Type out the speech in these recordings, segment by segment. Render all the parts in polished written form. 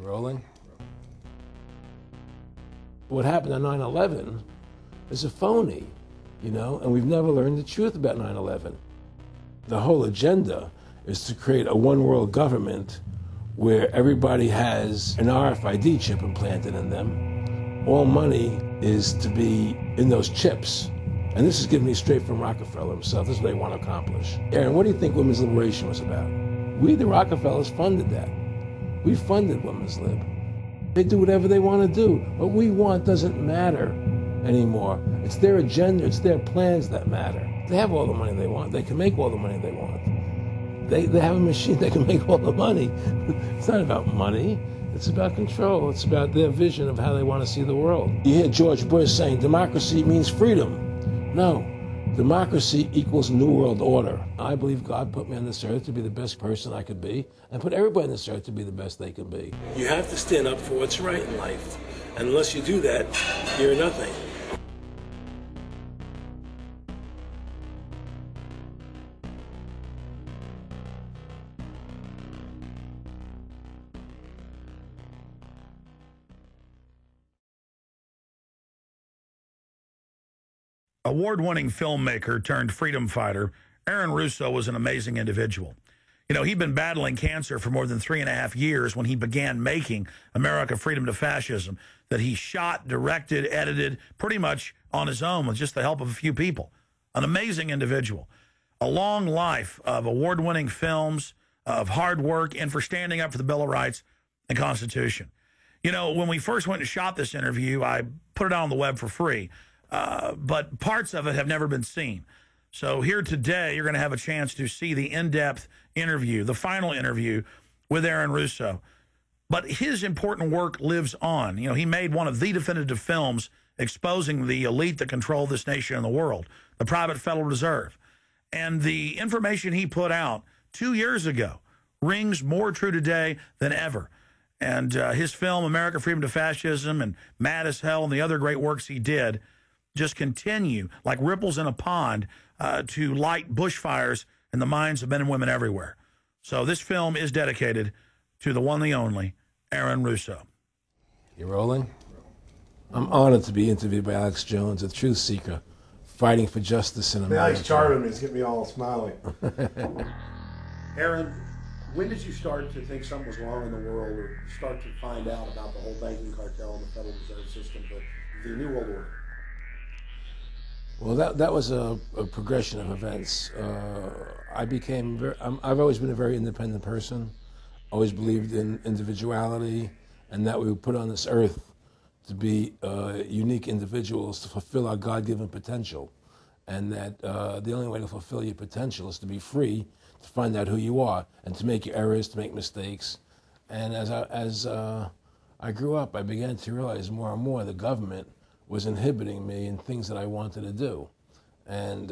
You rolling? What happened on 9/11 is a phony, and we've never learned the truth about 9/11. The whole agenda is to create a one-world government where everybody has an RFID chip implanted in them. All money is to be in those chips. And this is given me straight from Rockefeller himself. This is what they want to accomplish. Aaron, what do you think women's liberation was about? We, the Rockefellers, funded that. We funded women's lib. They do whatever they want to do. What we want doesn't matter anymore. It's their agenda, it's their plans that matter. They have all the money they want. They can make all the money they want. They have a machine that can make all the money. It's not about money. It's about control. It's about their vision of how they want to see the world. You hear George Bush saying democracy means freedom. No. Democracy equals New World Order. I believe God put me on this earth to be the best person I could be, and put everybody on this earth to be the best they can be. You have to stand up for what's right in life. And unless you do that, you're nothing. Award-winning filmmaker turned freedom fighter, Aaron Russo was an amazing individual. He'd been battling cancer for more than 3.5 years when he began making America Freedom to Fascism, that he shot, directed, edited, pretty much on his own with just the help of a few people. An amazing individual. A long life of award-winning films, of hard work, and for standing up for the Bill of Rights and Constitution. When we first went and shot this interview, I put it out on the web for free. But parts of it have never been seen. So here today, you're going to have a chance to see the in-depth interview, the final interview with Aaron Russo. But his important work lives on. He made one of the definitive films exposing the elite that control this nation and the world, the private Federal Reserve. And the information he put out 2 years ago rings more true today than ever. And his film, America Freedom to Fascism, and Mad as Hell, and the other great works he did, just continue like ripples in a pond to light bushfires in the minds of men and women everywhere. So this film is dedicated to the one, the only, Aaron Russo. You rolling? I'm honored to be interviewed by Alex Jones, a truth seeker, fighting for justice in America. Nice charming, it's getting me all smiling. Aaron, when did you start to think something was wrong in the world, or start to find out about the whole banking cartel and the Federal Reserve System, the New World Order? Well, that was a progression of events. I've always been a very independent person, always believed in individuality, and that we were put on this earth to be unique individuals to fulfill our God-given potential, and that the only way to fulfill your potential is to be free, to find out who you are, and to make your errors, to make mistakes. And as I grew up, I began to realize more and more the government was inhibiting me in things that I wanted to do. And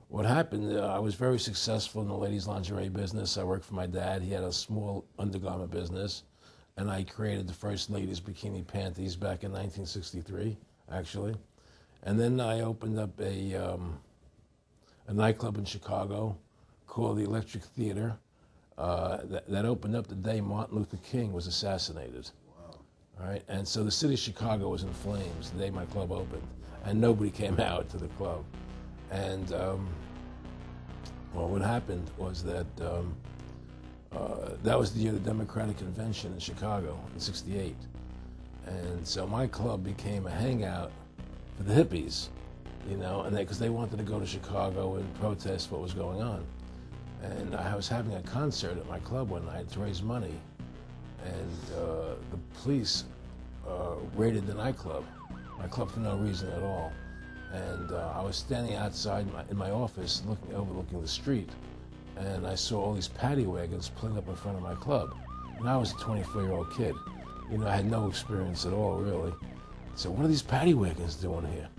what happened, I was very successful in the ladies' lingerie business. I worked for my dad. He had a small undergarment business, and I created the first ladies' bikini panties back in 1963, actually. And then I opened up a nightclub in Chicago called the Electric Theater that opened up the day Martin Luther King was assassinated. All right, and so the city of Chicago was in flames the day my club opened, and nobody came out to the club. And well, what happened was that that was the year of the Democratic Convention in Chicago in '68, and so my club became a hangout for the hippies, and because they wanted to go to Chicago and protest what was going on. And I was having a concert at my club one night to raise money. And the police raided the nightclub, my club, for no reason at all. And I was standing outside in my office overlooking the street, and I saw all these paddy wagons pulling up in front of my club. And I was a 24-year-old kid. I had no experience at all, really. So what are these paddy wagons doing here?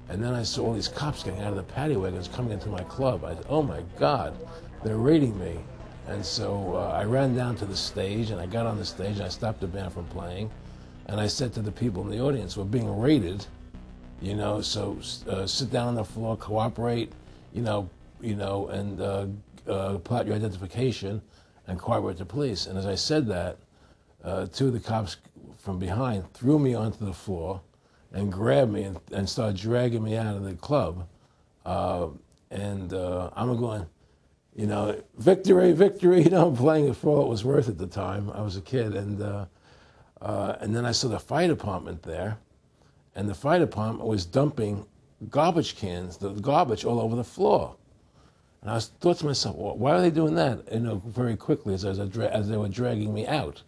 And then I saw all these cops getting out of the paddy wagons coming into my club. I said, oh my God, they're raiding me. And so I ran down to the stage, and I got on the stage, and I stopped the band from playing. And I said to the people in the audience, we're being raided, so sit down on the floor, cooperate, and pull out your identification and cooperate with the police. And as I said that, two of the cops from behind threw me onto the floor and grabbed me and started dragging me out of the club. I'm going, you know, victory, victory. You know, I'm playing it for all it was worth at the time. I was a kid. And then I saw the fire department there. And the fire department was dumping garbage cans, the garbage all over the floor. And I thought to myself, well, why are they doing that? You know, very quickly as they were dragging me out.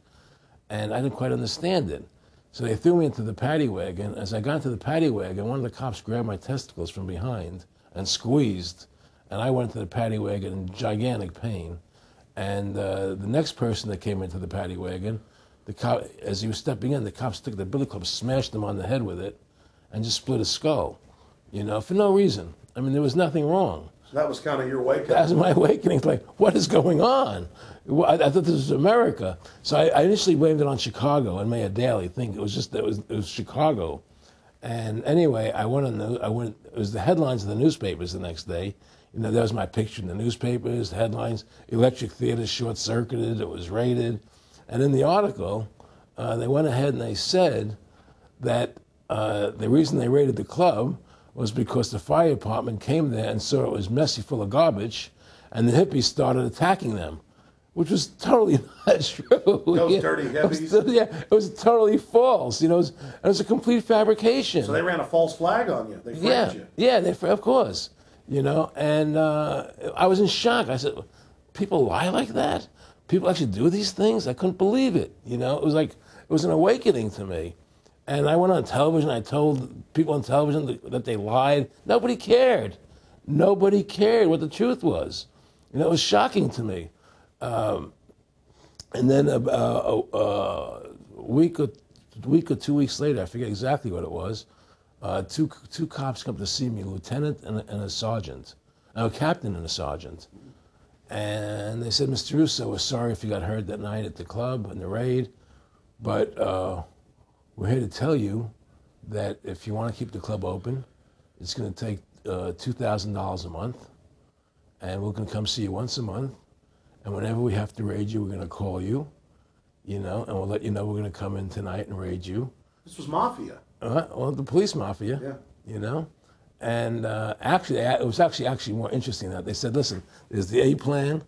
And I didn't quite understand it. So they threw me into the paddy wagon. As I got into the paddy wagon, one of the cops grabbed my testicles from behind and squeezed. And I went into the paddy wagon in gigantic pain. And the next person that came into the paddy wagon, the cop, as he was stepping in, the cops took the billy club, smashed him on the head with it, and just split his skull, you know, for no reason. I mean, there was nothing wrong. So that was kind of your wake-up. That was my awakening. Like, what is going on? I thought this was America. So I initially blamed it on Chicago and Mayor Daley, thinking it was Chicago. And anyway, it was the headlines of the newspapers the next day. You know, there was my picture in the newspapers, the headlines, Electric Theater short-circuited, it was raided. And in the article, they went ahead and they said that the reason they raided the club was because the fire department came there and saw it was messy, full of garbage, and the hippies started attacking them, which was totally not true. Those dirty hippies? It was totally false. You know, it was a complete fabrication. So they ran a false flag on you. They framed you. Yeah, of course. You know, and I was in shock. I said, people lie like that? People actually do these things? I couldn't believe it. You know, it was an awakening to me. And I went on television. I told people on television that they lied. Nobody cared. Nobody cared what the truth was. You know, it was shocking to me. And then a week or 2 weeks later, I forget exactly what it was, two cops come to see me, a lieutenant and a sergeant, a captain and a sergeant. And they said, Mr. Russo, we're sorry if you got hurt that night at the club in the raid, but we're here to tell you that if you want to keep the club open, it's going to take $2,000 a month, and we're going to come see you once a month, and whenever we have to raid you, we're going to call you, you know, and we'll let you know we're going to come in tonight and raid you. This was mafia. Well, the police mafia, Yeah. you know. And actually, it was actually more interesting than that. They said, listen, there's the A plan,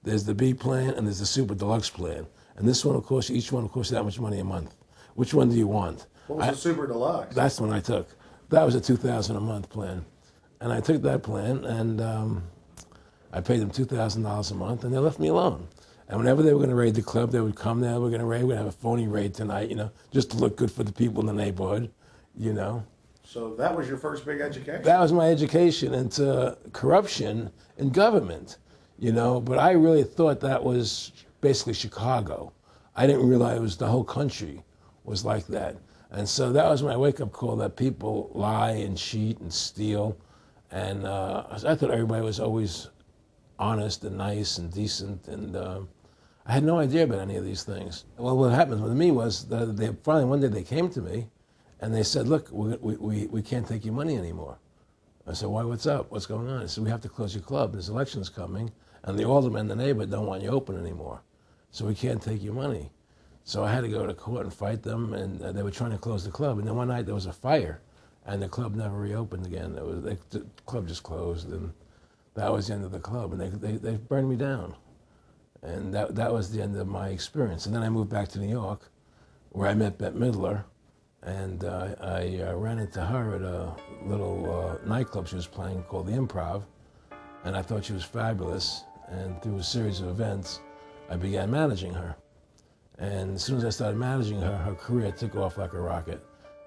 there's the B plan, and there's the super deluxe plan. And this one, of course, each one will cost you that much money a month. Which one do you want? What was the super deluxe? That's the one I took. That was a $2,000 a month plan. And I took that plan, and I paid them $2,000 a month, and they left me alone. And whenever they were going to raid the club, they would come there, we're going to have a phony raid tonight, you know, just to look good for the people in the neighborhood, you know. So that was your first big education? That was my education into corruption in government, you know, but I really thought that was basically Chicago. I didn't realize it was the whole country was like that. And so that was my wake-up call, that people lie and cheat and steal. And I thought everybody was always honest and nice and decent, and I had no idea about any of these things. Well, what happened with me was that they finally one day they came to me, and they said, "Look, we can't take your money anymore." I said, "Why? What's up? What's going on?" They said, "We have to close your club. There's elections coming, and the aldermen in the neighborhood don't want you open anymore, so we can't take your money." So I had to go to court and fight them, and they were trying to close the club. And then one night there was a fire, and the club never reopened again. The club just closed, and that was the end of the club. And they burned me down, and that was the end of my experience. And then I moved back to New York, where I met Bette Midler, and I ran into her at a little nightclub she was playing called the Improv, and I thought she was fabulous. And through a series of events, I began managing her. And as soon as I started managing her, her career took off like a rocket.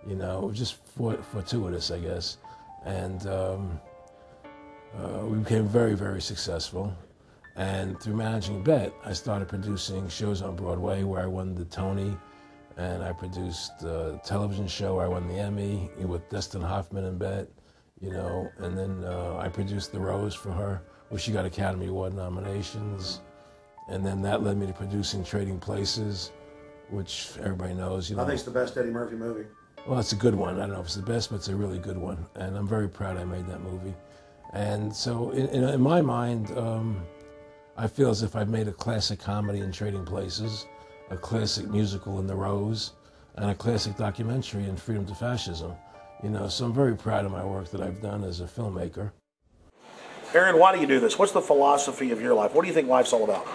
You know, it was just fortuitous, I guess. And we became very, very successful. And through managing Bette, I started producing shows on Broadway where I won the Tony, and I produced a television show where I won the Emmy with Dustin Hoffman and Bette, you know. And then I produced The Rose for her, where she got Academy Award nominations. And then that led me to producing Trading Places, which everybody knows. You know. I think it's the best Eddie Murphy movie. Well, it's a good one. I don't know if it's the best, but it's a really good one. And I'm very proud I made that movie. And so in my mind, I feel as if I've made a classic comedy in Trading Places. a classic musical in The Rose, and a classic documentary in Freedom to Fascism. You know, so I'm very proud of my work that I've done as a filmmaker. Aaron, why do you do this? What's the philosophy of your life? What do you think life's all about?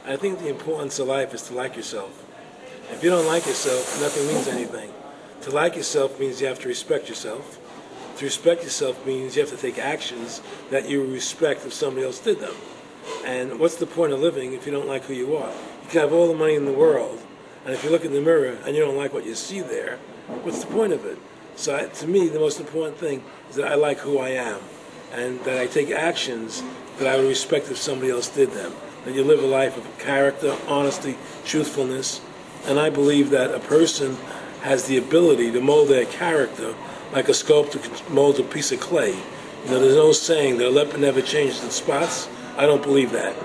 I think the importance of life is to like yourself. If you don't like yourself, nothing means anything. To like yourself means you have to respect yourself. To respect yourself means you have to take actions that you respect if somebody else did them. And what's the point of living if you don't like who you are? You can have all the money in the world, and if you look in the mirror and you don't like what you see there, what's the point of it? So to me, the most important thing is that I like who I am, and that I take actions that I would respect if somebody else did them. That you live a life of character, honesty, truthfulness, and I believe that a person has the ability to mold their character like a sculptor can mold a piece of clay. You know, there's no saying that a leopard never changes its spots. I don't believe that.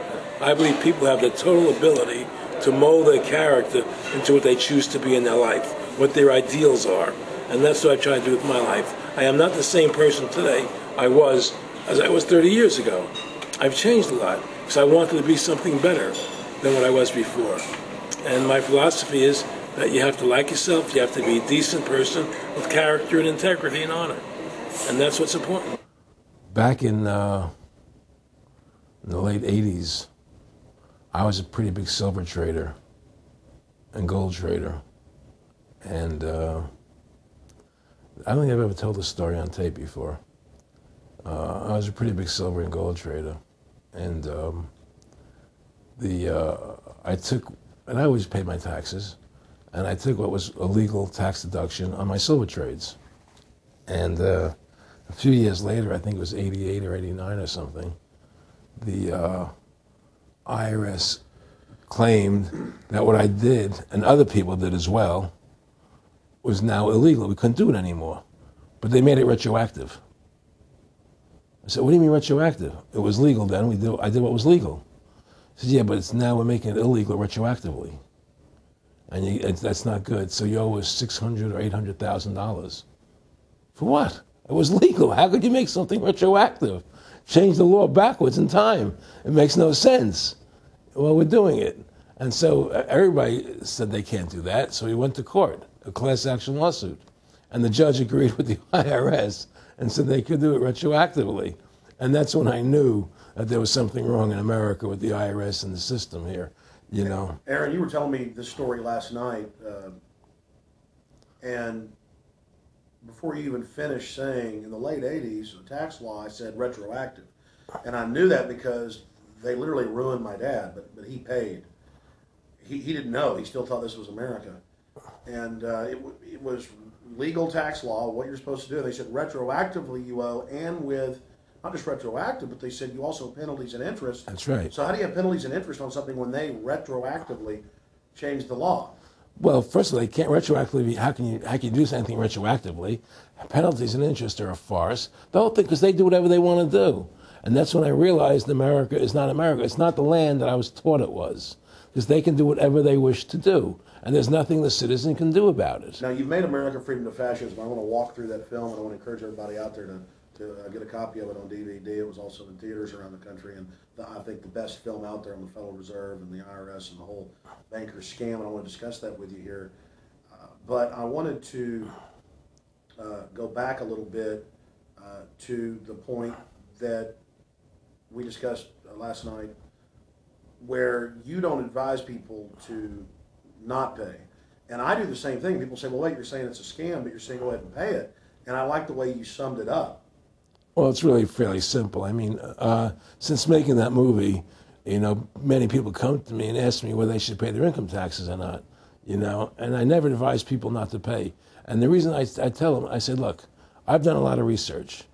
I believe people have the total ability to mold their character into what they choose to be in their life, what their ideals are. And that's what I try to do with my life. I am not the same person today I was as I was 30 years ago. I've changed a lot because I wanted to be something better than what I was before. And my philosophy is that you have to like yourself, you have to be a decent person with character and integrity and honor. And that's what's important. Back in the late 80s, I was a pretty big silver trader and gold trader. And I don't think I've ever told this story on tape before. I was a pretty big silver and gold trader. And I always paid my taxes. And I took what was a legal tax deduction on my silver trades. And a few years later, I think it was 88 or 89 or something, the IRS claimed that what I did, and other people did as well, was now illegal. We couldn't do it anymore. But they made it retroactive. I said, what do you mean retroactive? It was legal then. I did what was legal. I said, yeah, but now we're making it illegal retroactively. And that's not good. So you owe us $600,000 or $800,000. For what? It was legal. How could you make something retroactive? Change the law backwards in time. It makes no sense. Well, we're doing it. And so everybody said they can't do that. So we went to court, a class action lawsuit. And the judge agreed with the IRS and said they could do it retroactively. And that's when I knew that there was something wrong in America with the IRS and the system here. You know, Aaron, you were telling me this story last night, and before you even finished saying, in the late 80s, the tax law, I said retroactive. And I knew that because they literally ruined my dad, but he paid. He didn't know. He still thought this was America. And it was legal tax law, what you're supposed to do. They said retroactively you owe, and with not just retroactive, but they said you also have penalties and interest. That's right. So how do you have penalties and interest on something when they retroactively changed the law? Well, first of all, they can't retroactively. How can you do anything retroactively? Penalties and interest are a farce. The whole thing, because they do whatever they want to do. And that's when I realized America is not America. It's not the land that I was taught it was. Because they can do whatever they wish to do. And there's nothing the citizen can do about it. Now, you've made America Freedom to Fascism. I want to walk through that film, and I want to encourage everybody out there to get a copy of it on DVD. It was also in theaters around the country, and I think the best film out there on the Federal Reserve and the IRS and the whole banker scam, and I want to discuss that with you here. But I wanted to go back a little bit to the point that we discussed last night, where you don't advise people to not pay. And I do the same thing. People say, well, wait, you're saying it's a scam, but you're saying go ahead and pay it. And I like the way you summed it up. Well, it's really fairly simple. I mean, since making that movie, you know, many people come to me and ask me whether they should pay their income taxes or not, you know, and I never advise people not to pay. And the reason I tell them, I say, look, I've done a lot of research.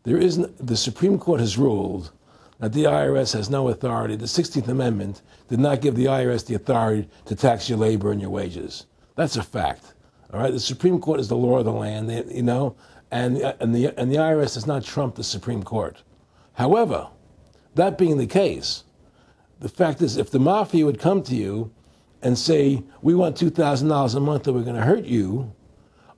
The Supreme Court has ruled that the IRS has no authority. The 16th Amendment did not give the IRS the authority to tax your labor and your wages. That's a fact. All right, the Supreme Court is the law of the land, you know, and the IRS does not trump the Supreme Court. However, that being the case, the fact is, if the mafia would come to you and say, we want $2,000 a month or we're going to hurt you,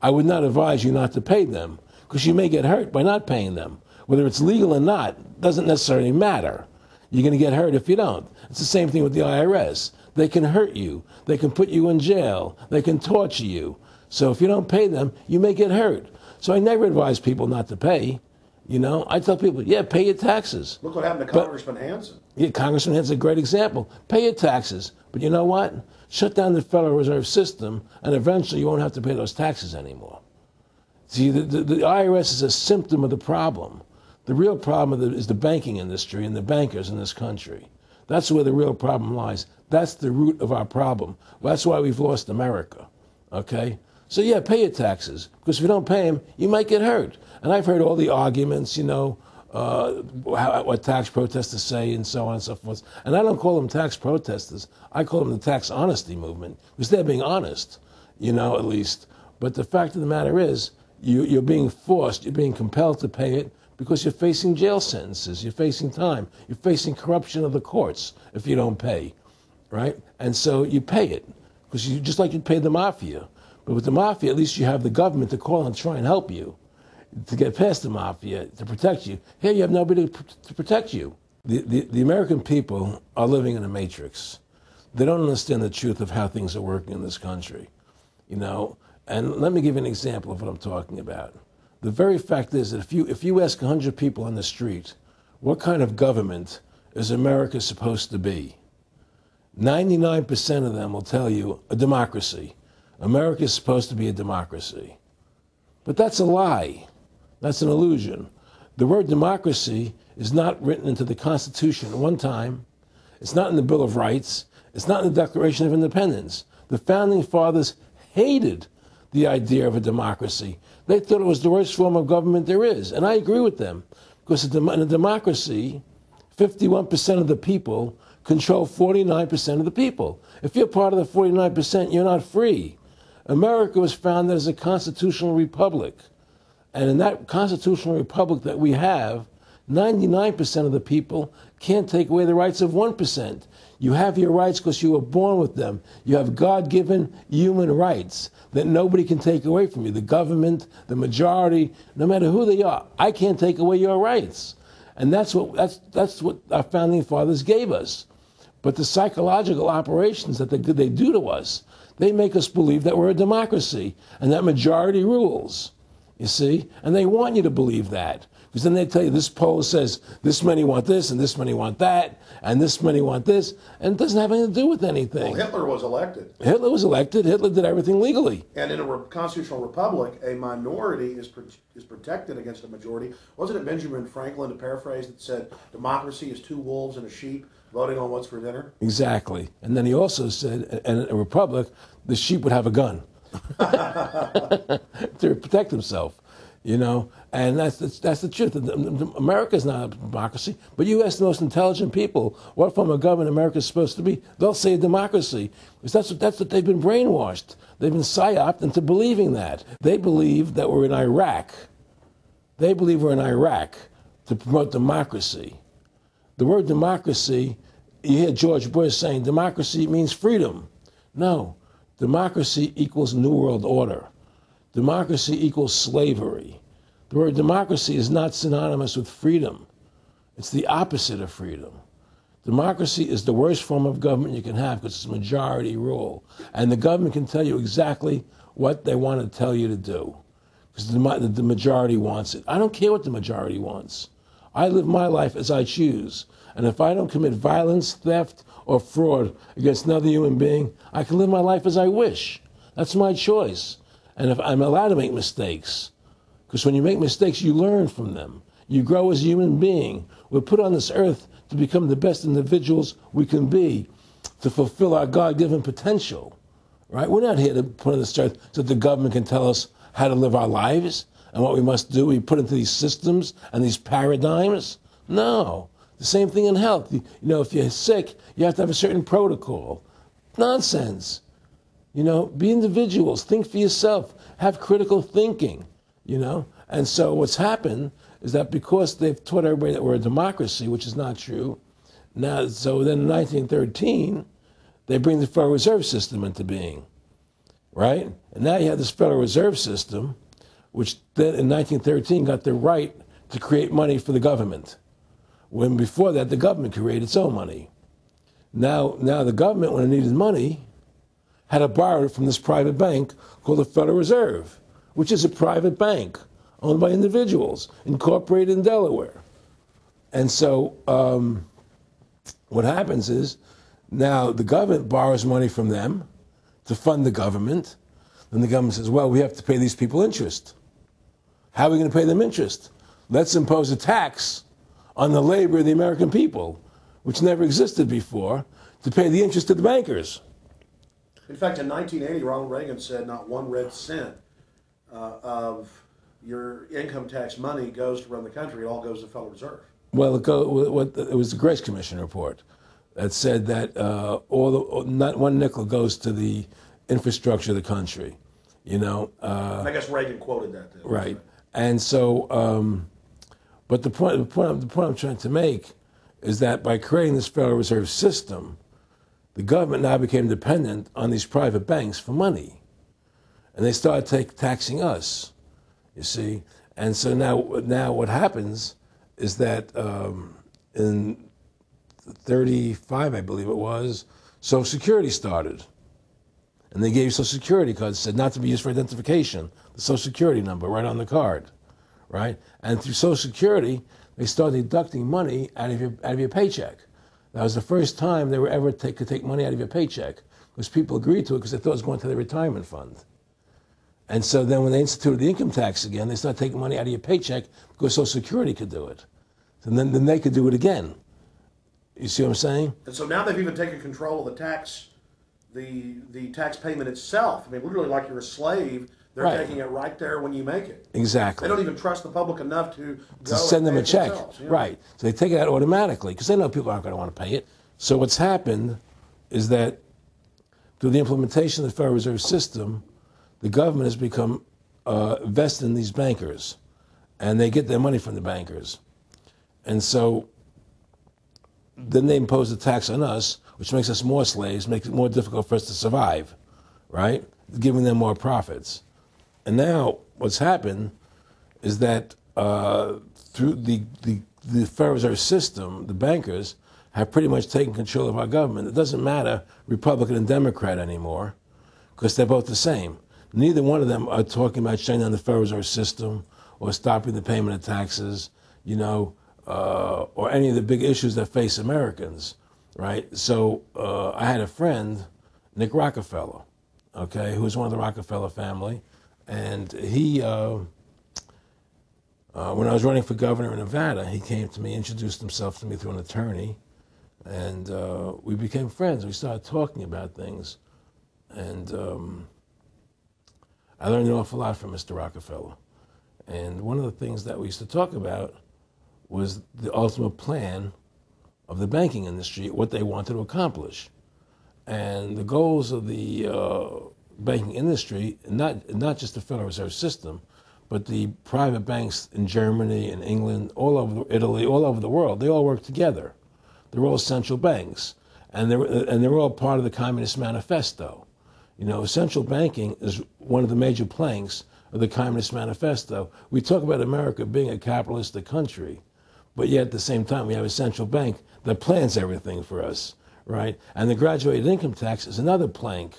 I would not advise you not to pay them, because you may get hurt by not paying them. Whether it's legal or not doesn't necessarily matter. You're going to get hurt if you don't. It's the same thing with the IRS. they can hurt you. They can put you in jail. They can torture you. So if you don't pay them, you may get hurt. So I never advise people not to pay. You know, I tell people, yeah, pay your taxes. Look what happened to Congressman Hansen. Yeah, Congressman Hansen's a great example. Pay your taxes. But you know what? Shut down the Federal Reserve System, and eventually you won't have to pay those taxes anymore. See, the IRS is a symptom of the problem. The real problem is the banking industry and the bankers in this country. That's where the real problem lies. That's the root of our problem. That's why we've lost America, okay? So yeah, pay your taxes, because if you don't pay them, you might get hurt. And I've heard all the arguments, you know, what tax protesters say and so on and so forth. And I don't call them tax protesters. I call them the tax honesty movement, because they're being honest, you know, at least. But the fact of the matter is, you're being forced, you're being compelled to pay it because you're facing jail sentences, you're facing time, you're facing corruption of the courts if you don't pay, right? And so you pay it, because you just like you'd pay the mafia. But with the mafia, at least you have the government to call and try and help you to get past the mafia, to protect you. Here you have nobody to protect you. The American people are living in a matrix. They don't understand the truth of how things are working in this country, you know. And let me give you an example of what I'm talking about. The very fact is that if you ask 100 people on the street, what kind of government is America supposed to be? 99% of them will tell you a democracy. America is supposed to be a democracy. But that's a lie. That's an illusion. The word democracy is not written into the Constitution at one time. It's not in the Bill of Rights. It's not in the Declaration of Independence. The Founding Fathers hated the idea of a democracy. They thought it was the worst form of government there is. And I agree with them, because in a democracy, 51% of the people control 49% of the people. If you're part of the 49%, you're not free. America was founded as a constitutional republic. And in that constitutional republic that we have, 99% of the people can't take away the rights of 1%. You have your rights because you were born with them. You have God-given human rights that nobody can take away from you. The government, the majority, no matter who they are, I can't take away your rights. And that's what our founding fathers gave us. But the psychological operations that they do to us, they make us believe that we're a democracy and that majority rules, you see? And they want you to believe that. Because then they tell you this poll says this many want this and this many want that and this many want this, and it doesn't have anything to do with anything. Well, Hitler was elected. Hitler was elected. Hitler did everything legally. And in a constitutional republic, a minority is protected against a majority. Wasn't it Benjamin Franklin, to paraphrase, that said democracy is two wolves and a sheep voting on what's for dinner? Exactly. And then he also said, in a republic, the sheep would have a gun to protect himself. You know, and that's the truth. America's not a democracy, but you ask the most intelligent people what form of government America is supposed to be, they'll say a democracy. Because that's what they've been brainwashed. They've been psyoped into believing that. They believe that we're in Iraq. They believe we're in Iraq to promote democracy. The word democracy, you hear George Bush saying democracy means freedom. No, democracy equals New World Order. Democracy equals slavery. The word democracy is not synonymous with freedom. It's the opposite of freedom. Democracy is the worst form of government you can have because it's majority rule. And the government can tell you exactly what they want to tell you to do because the majority wants it. I don't care what the majority wants. I live my life as I choose. And if I don't commit violence, theft, or fraud against another human being, I can live my life as I wish. That's my choice. And if I'm allowed to make mistakes, because when you make mistakes, you learn from them. You grow as a human being. We're put on this earth to become the best individuals we can be, to fulfill our God-given potential, right? We're not here to put on this earth so that the government can tell us how to live our lives and what we must do. We put into these systems and these paradigms. No. The same thing in health. You know, if you're sick, you have to have a certain protocol. Nonsense. You know, be individuals, think for yourself, have critical thinking, you know. And so what's happened is that because they've taught everybody that we're a democracy, which is not true, now, so then in 1913, they bring the Federal Reserve System into being, right? And now you have this Federal Reserve System, which then in 1913 got the right to create money for the government, when before that the government created its own money. Now the government, when it needed money, had to borrow it from this private bank called the Federal Reserve, which is a private bank owned by individuals, incorporated in Delaware. And so what happens is now the government borrows money from them to fund the government. Then the government says, well, we have to pay these people interest. How are we going to pay them interest? Let's impose a tax on the labor of the American people, which never existed before, to pay the interest to the bankers. In fact, in 1980, Ronald Reagan said not one red cent of your income tax money goes to run the country. It all goes to the Federal Reserve. Well, it was the Grace Commission report that said that not one nickel goes to the infrastructure of the country. You know. I guess Reagan quoted that. Too, right. And so, but the point I'm trying to make is that by creating this Federal Reserve System, the government now became dependent on these private banks for money. And they started taxing us, you see. And so now what happens is that in 1935, I believe it was, Social Security started. And they gave you Social Security cards, said not to be used for identification, the Social Security number right on the card, right? And through Social Security, they started deducting money out of your paycheck. That was the first time they were ever could take money out of your paycheck, because people agreed to it because they thought it was going to their retirement fund. And so then when they instituted the income tax again, they started taking money out of your paycheck because Social Security could do it. And then they could do it again. You see what I'm saying? And so now they've even taken control of the tax payment itself. I mean, literally like you're a slave. They're Right. taking it right there when you make it. Exactly. They don't even trust the public enough to go send them and a pay it check. themselves, you know? Right. So they take it out automatically because they know people aren't going to want to pay it. So what's happened is that through the implementation of the Federal Reserve System, the government has become vested in these bankers, and they get their money from the bankers. And so then they impose a tax on us, which makes us more slaves, makes it more difficult for us to survive, right? Giving them more profits. And now what's happened is that through the Federal Reserve System, the bankers have pretty much taken control of our government. It doesn't matter Republican and Democrat anymore, because they're both the same. Neither one of them are talking about shutting down the Federal Reserve System or stopping the payment of taxes, you know, or any of the big issues that face Americans, right? So I had a friend, Nick Rockefeller, okay, who was one of the Rockefeller family, and he, when I was running for governor in Nevada, he came to me, introduced himself to me through an attorney, and we became friends. We started talking about things, and I learned an awful lot from Mr. Rockefeller. And one of the things that we used to talk about was the ultimate plan of the banking industry, what they wanted to accomplish. And the goals of the banking industry, not just the Federal Reserve System, but the private banks in Germany and England, all over Italy, all over the world, they all work together. They're all central banks, and they're all part of the Communist Manifesto. You know, central banking is one of the major planks of the Communist Manifesto. We talk about America being a capitalistic country, but yet at the same time we have a central bank that plans everything for us, right? And the graduated income tax is another plank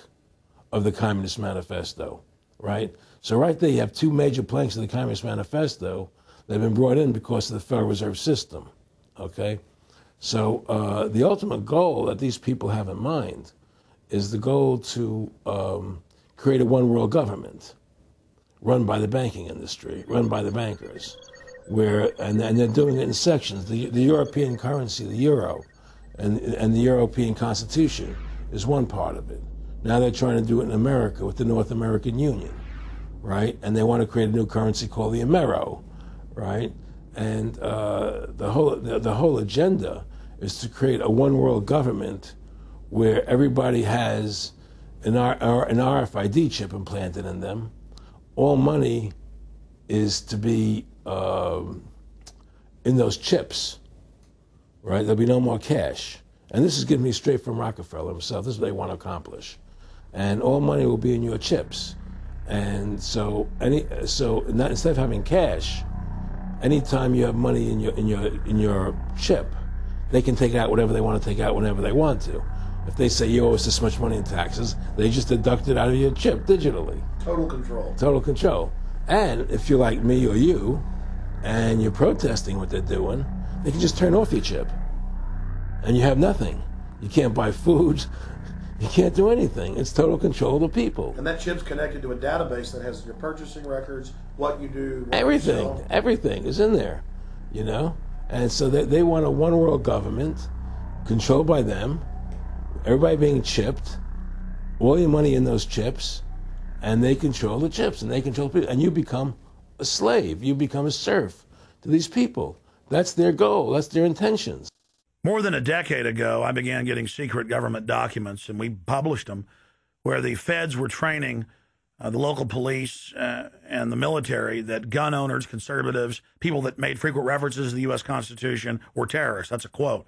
of the Communist Manifesto, right? So right there you have two major planks of the Communist Manifesto that have been brought in because of the Federal Reserve System, okay? So the ultimate goal that these people have in mind is the goal to create a one-world government run by the banking industry, run by the bankers, and they're doing it in sections. The European currency, the euro, and the European Constitution is one part of it. Now they're trying to do it in America with the North American Union, right? And they want to create a new currency called the Amero, right? And the whole agenda is to create a one-world government where everybody has an RFID chip implanted in them. All money is to be in those chips, right? There'll be no more cash. And this is given me straight from Rockefeller himself. This is what they want to accomplish. And all money will be in your chips. And so instead of having cash, anytime you have money in your chip, they can take out whatever they want to take out whenever they want to. If they say you owe us this much money in taxes, they just deduct it out of your chip digitally. Total control. Total control. And if you're like me or you, and you're protesting what they're doing, they can just turn off your chip. And you have nothing. You can't buy food. You can't do anything. It's total control of the people. And that chip's connected to a database that has your purchasing records, what you do, what Everything. you sell. Everything is in there, you know? And so they want a one world government controlled by them, everybody being chipped, all your money in those chips, and they control the chips, and they control people. And you become a slave. You become a serf to these people. That's their goal. That's their intentions. More than a decade ago, I began getting secret government documents, and we published them, where the feds were training the local police and the military that gun owners, conservatives, people that made frequent references to the U.S. Constitution were terrorists. That's a quote.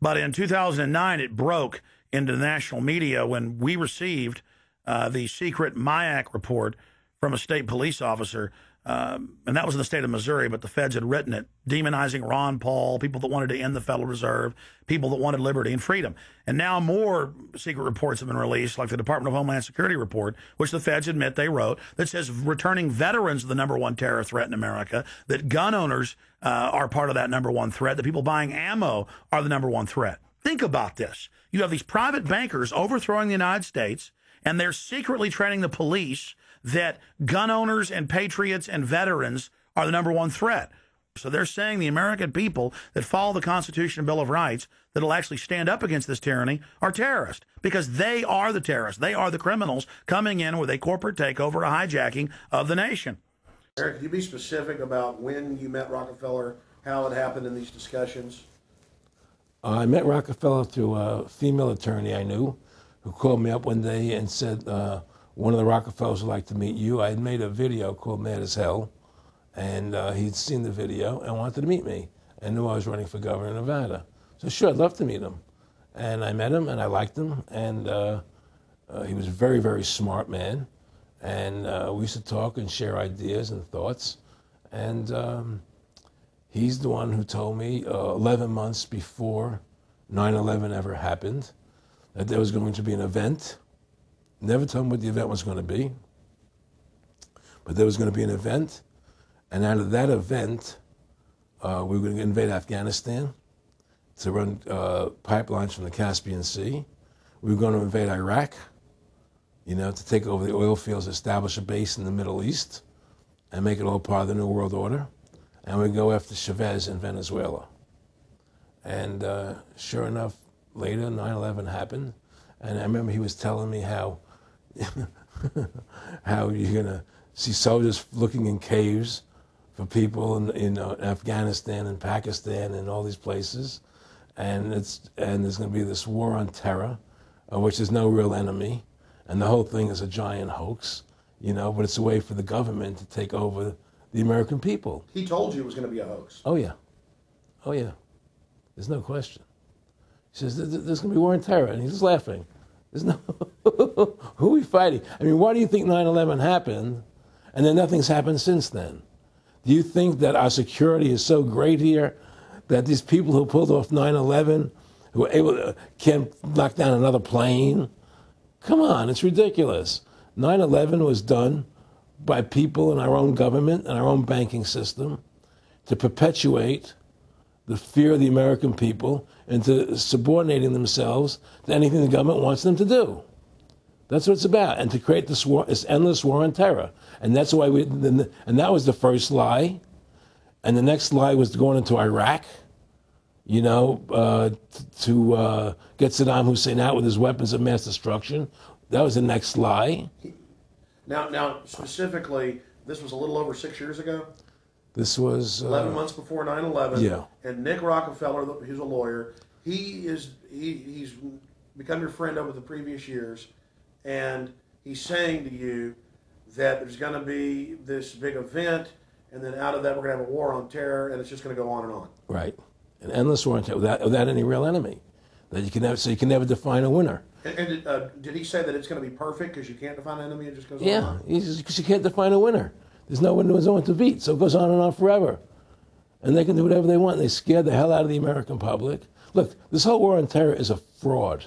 But in 2009, it broke into the national media when we received the secret MIAC report from a state police officer, and that was in the state of Missouri, but the feds had written it, demonizing Ron Paul, people that wanted to end the Federal Reserve, people that wanted liberty and freedom. And now more secret reports have been released, like the Department of Homeland Security report, which the feds admit they wrote, that says returning veterans are the #1 terror threat in America, that gun owners are part of that #1 threat, that people buying ammo are the #1 threat. Think about this. You have these private bankers overthrowing the United States, and they're secretly training the police that gun owners and patriots and veterans are the #1 threat. So they're saying the American people that follow the Constitution and Bill of Rights that will actually stand up against this tyranny are terrorists, because they are the terrorists. They are the criminals coming in with a corporate takeover, a hijacking of the nation. Eric, could you be specific about when you met Rockefeller, how it happened in these discussions? I met Rockefeller through a female attorney I knew who called me up one day and said, one of the Rockefellers would like to meet you. I had made a video called Mad as Hell, and he'd seen the video and wanted to meet me and knew I was running for governor of Nevada. So sure, I'd love to meet him. And I met him, and I liked him, and he was a very, very smart man. And we used to talk and share ideas and thoughts. And he's the one who told me 11 months before 9/11 ever happened that there was going to be an event. Never told me what the event was going to be, but there was going to be an event. And out of that event, we were going to invade Afghanistan to run pipelines from the Caspian Sea. We were going to invade Iraq, you know, to take over the oil fields, establish a base in the Middle East, and make it all part of the New World Order. And we'd go after Chavez in Venezuela. And sure enough, later, 9/11 happened. And I remember he was telling me how how you're going to see soldiers looking in caves for people in Afghanistan and Pakistan and all these places. And there's going to be this war on terror, which is no real enemy. And the whole thing is a giant hoax, you know, but it's a way for the government to take over the American people. He told you it was going to be a hoax. Oh, yeah. Oh, yeah. There's no question. He says, there's going to be war on terror. And he's just laughing. There's no, who are we fighting? I mean, why do you think 9/11 happened and then nothing's happened since then? Do you think that our security is so great here that these people who pulled off 9/11, who were able to, can't knock down another plane? Come on, it's ridiculous. 9/11 was done by people in our own government and our own banking system to perpetuate the fear of the American people into subordinating themselves to anything the government wants them to do. That's what it's about, and to create this war, this endless war on terror. And that's why and that was the first lie. And the next lie was going into Iraq, you know, to get Saddam Hussein out with his weapons of mass destruction. That was the next lie. Now, specifically, this was a little over 6 years ago. This was 11 months before 9/11. Yeah. And Nick Rockefeller, who's a lawyer, he's become your friend over the previous years, and he's saying to you that there's going to be this big event, and then out of that we're going to have a war on terror, and it's just going to go on and on. Right. An endless war on terror without any real enemy. That you can never, so you can never define a winner. And did he say that it's going to be perfect because you can't define an enemy? It just goes on? Yeah, because you can't define a winner. There's no one to beat, so it goes on and on forever. And they can do whatever they want. They scare the hell out of the American public. Look, this whole war on terror is a fraud.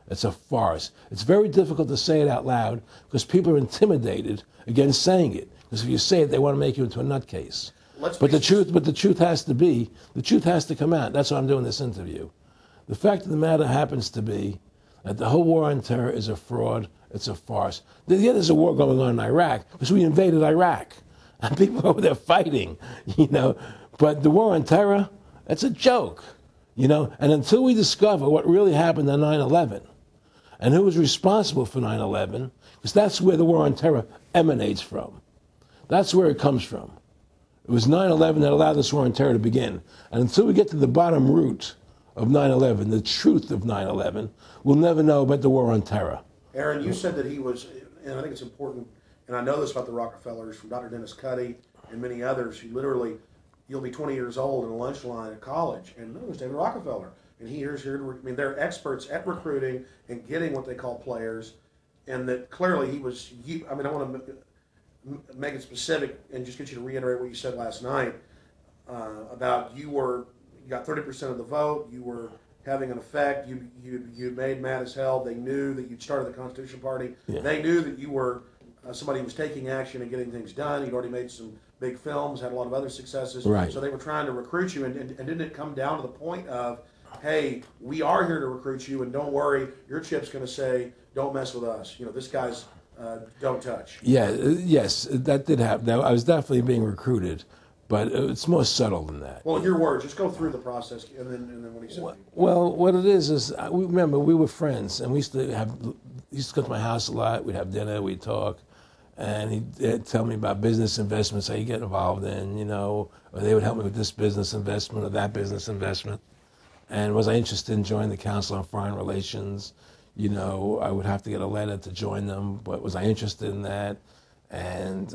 It's a farce. It's very difficult to say it out loud because people are intimidated against saying it. Because if you say it, they want to make you into a nutcase. But the truth has to come out. That's why I'm doing this interview. The fact of the matter happens to be that the whole war on terror is a fraud. It's a farce. Yeah, there's a war going on in Iraq because we invaded Iraq. And people over there fighting, you know. But the war on terror, that's a joke, you know. And until we discover what really happened on 9/11 and who was responsible for 9/11, because that's where the war on terror emanates from. That's where it comes from. It was 9/11 that allowed this war on terror to begin. And until we get to the bottom root of 9/11, the truth of 9/11, we'll never know about the war on terror. Aaron, you said that he was, and I think it's important, and I know this about the Rockefellers from Dr. Dennis Cuddy and many others who literally, you'll be 20 years old in a lunch line at college, and no, it was David Rockefeller. And here's here. I mean, they're experts at recruiting and getting what they call players, and that clearly he was. I mean, I want to make it specific and just get you to reiterate what you said last night about you got 30% of the vote. You were having an effect. You made mad as hell. They knew that you'd started the Constitution Party. Yeah. They knew that you were somebody who was taking action and getting things done. You'd already made some big films, had a lot of other successes. Right. So they were trying to recruit you, and didn't it come down to the point of, hey, we are here to recruit you, and don't worry, your chip's going to say, don't mess with us. You know, this guy's don't touch. Yeah, yes, that did happen. I was definitely being recruited, but it's more subtle than that. Well, in your words, just go through the process, and then what he said. Well, what it is remember, we were friends, and we used to go to my house a lot. We'd have dinner, we'd talk, and he'd tell me about business investments, how you get involved in, you know, or they would help me with this business investment or that business investment. And was I interested in joining the Council on Foreign Relations? You know, I would have to get a letter to join them, but was I interested in that? And,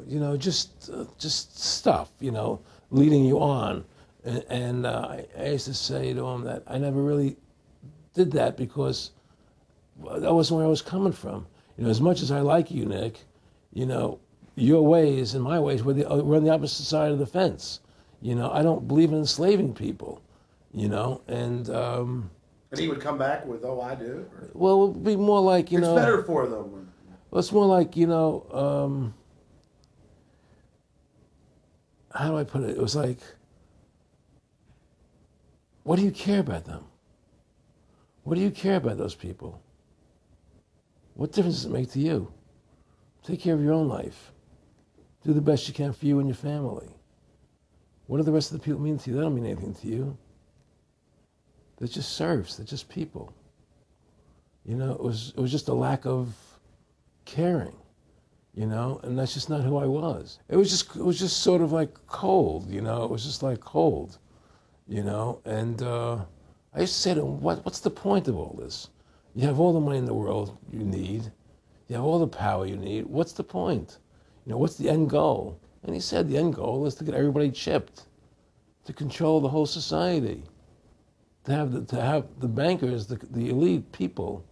you know, just stuff, you know, leading you on. And I used to say to him that I never really did that because that wasn't where I was coming from. You know, as much as I like you, Nick, you know, your ways and my ways, we're on the opposite side of the fence. You know, I don't believe in enslaving people, you know, and he would come back with, oh, I do? Or? Well, it would be more like, you know. It's better for them. Well, it's more like, you know, how do I put it? It was like, what do you care about them? What do you care about those people? What difference does it make to you? Take care of your own life. Do the best you can for you and your family. What do the rest of the people mean to you? They don't mean anything to you. They're just serfs. They're just people. You know, it was just a lack of caring, you know, and that's just not who I was. It was just sort of like cold, you know. It was just like cold, you know. And I used to say to him, what's the point of all this? You have all the money in the world you need. You have all the power you need. What's the point? You know, what's the end goal? And he said the end goal is to get everybody chipped, to control the whole society. To have the bankers, the elite people,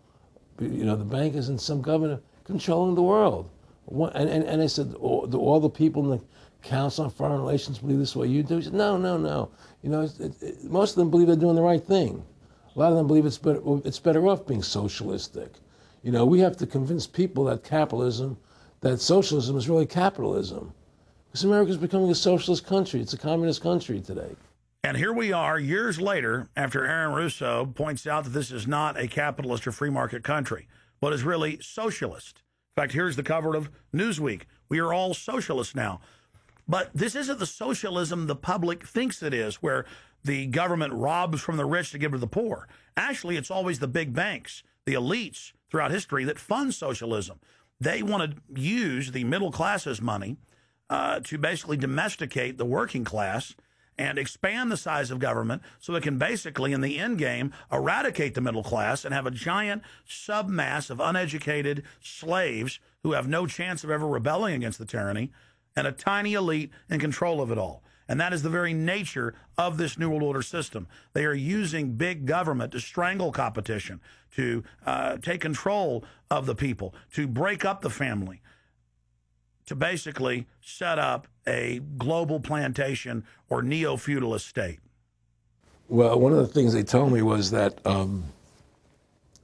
you know, the bankers and some governor controlling the world. And I said, all the people in the Council on Foreign Relations believe this way you do? He said, no. You know, most of them believe they're doing the right thing. A lot of them believe it's better off being socialistic. You know, we have to convince people that socialism is really capitalism. Because America's becoming a socialist country. It's a communist country today. And here we are years later after Aaron Russo points out that this is not a capitalist or free market country, but is really socialist. In fact, here's the cover of Newsweek. We are all socialists now. But this isn't the socialism the public thinks it is, where the government robs from the rich to give to the poor. Actually, it's always the big banks, the elites throughout history that fund socialism. They want to use the middle class's money to basically domesticate the working class and expand the size of government so it can basically, in the end game, eradicate the middle class and have a giant submass of uneducated slaves who have no chance of ever rebelling against the tyranny, and a tiny elite in control of it all. And that is the very nature of this New World Order system. They are using big government to strangle competition, to take control of the people, to break up the family, to basically set up a global plantation or neo-feudalist state. Well, one of the things they told me was that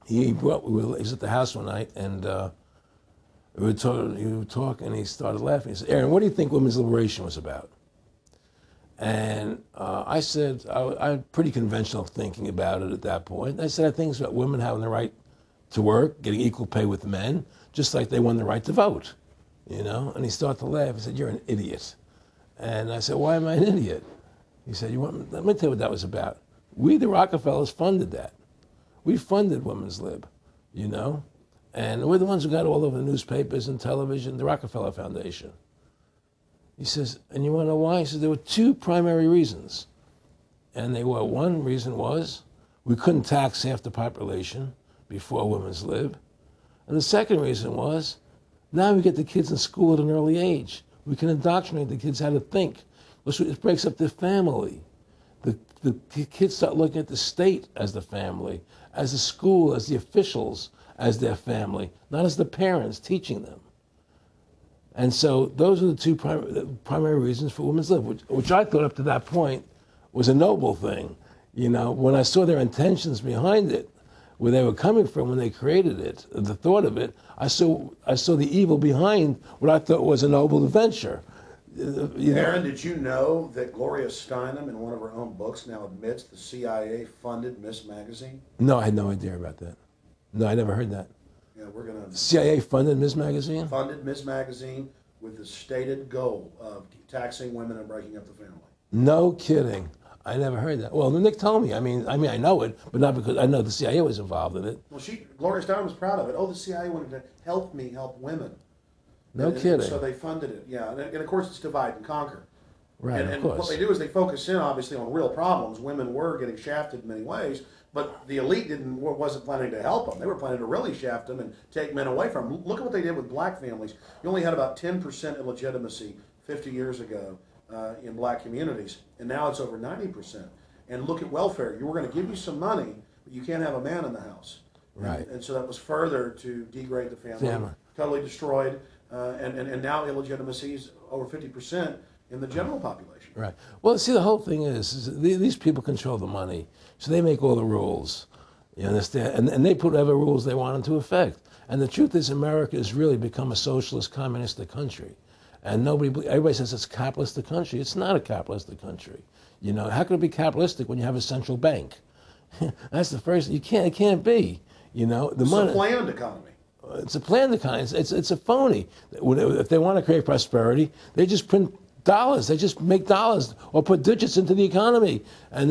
he was at the house one night, and we were talking, and he started laughing. He said, "Aaron, what do you think women's liberation was about?" And I said, I had pretty conventional thinking about it at that point. I said, I think it's about women having the right to work, getting equal pay with men, just like they won the right to vote, you know? And he started to laugh. He said, "You're an idiot." And I said, "Why am I an idiot?" He said, let me tell you what that was about. We, the Rockefellers, funded that. We funded women's lib, you know? And we're the ones who got all over the newspapers and television, the Rockefeller Foundation. He says, "And you want to know why?" He says, "There were two primary reasons." And they were, one reason was we couldn't tax half the population before women's lib. And the second reason was now we get the kids in school at an early age. We can indoctrinate the kids how to think. It breaks up the family. The kids start looking at the state as the family, as the school, as the officials, as their family, not as the parents teaching them. And so those are the two primary reasons for women's lib, which I thought up to that point was a noble thing. You know, when I saw their intentions behind it, where they were coming from when they created it, the thought of it, I saw the evil behind what I thought was a noble venture. Aaron, did you know that Gloria Steinem, in one of her own books, now admits the CIA funded Miss Magazine? No, I had no idea about that. No, I never heard that. Yeah, we're going to... CIA funded Miss Magazine? Funded Miss Magazine with the stated goal of taxing women and breaking up the family. No kidding. I never heard that. Well, Nick told me. I mean, I know it, but not because I know the CIA was involved in it. Well, Gloria Steinem was proud of it. Oh, the CIA wanted to help me help women. No kidding. So they funded it, yeah. And of course, it's divide and conquer. Right, and of course. What they do is they focus in, obviously, on real problems. Women were getting shafted in many ways, but the elite wasn't planning to help them. They were planning to really shaft them and take men away from them. Look at what they did with black families. You only had about 10% illegitimacy 50 years ago in black communities, and now it's over 90%. And look at welfare. We're going to give you some money, but you can't have a man in the house. Right. And so that was further to degrade the family. Totally destroyed. And now illegitimacy is over 50% in the general population. Right. Well, see, the whole thing is these people control the money, so they make all the rules. You understand? And they put whatever rules they want into effect. And the truth is, America has really become a socialist, communistic country. And everybody says it's a capitalistic country. It's not a capitalistic country. You know, how can it be capitalistic when you have a central bank? That's the first. It can't be. You know, it's a planned economy. It's a planned economy. It's a phony. If they want to create prosperity, they just print dollars. They just make dollars or put digits into the economy, and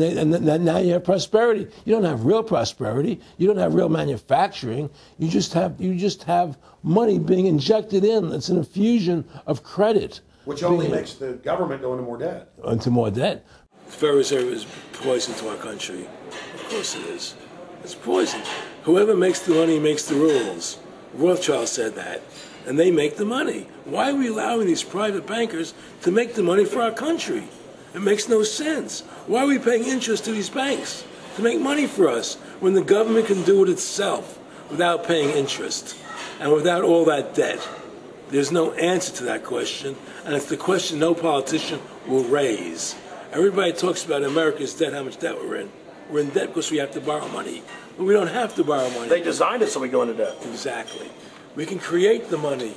now you have prosperity. You don't have real prosperity. You don't have real manufacturing. You just have money being injected in. It's an infusion of credit, which only makes the government go into more debt. Into more debt. The Federal Reserve is poison to our country. Of course it is. It's poison. Whoever makes the money makes the rules. Rothschild said that, and they make the money. Why are we allowing these private bankers to make the money for our country? It makes no sense. Why are we paying interest to these banks to make money for us when the government can do it itself without paying interest and without all that debt? There's no answer to that question, and it's the question no politician will raise. Everybody talks about America's debt, how much debt we're in. We're in debt because we have to borrow money. But we don't have to borrow money. They designed it so we go into debt. Exactly. We can create the money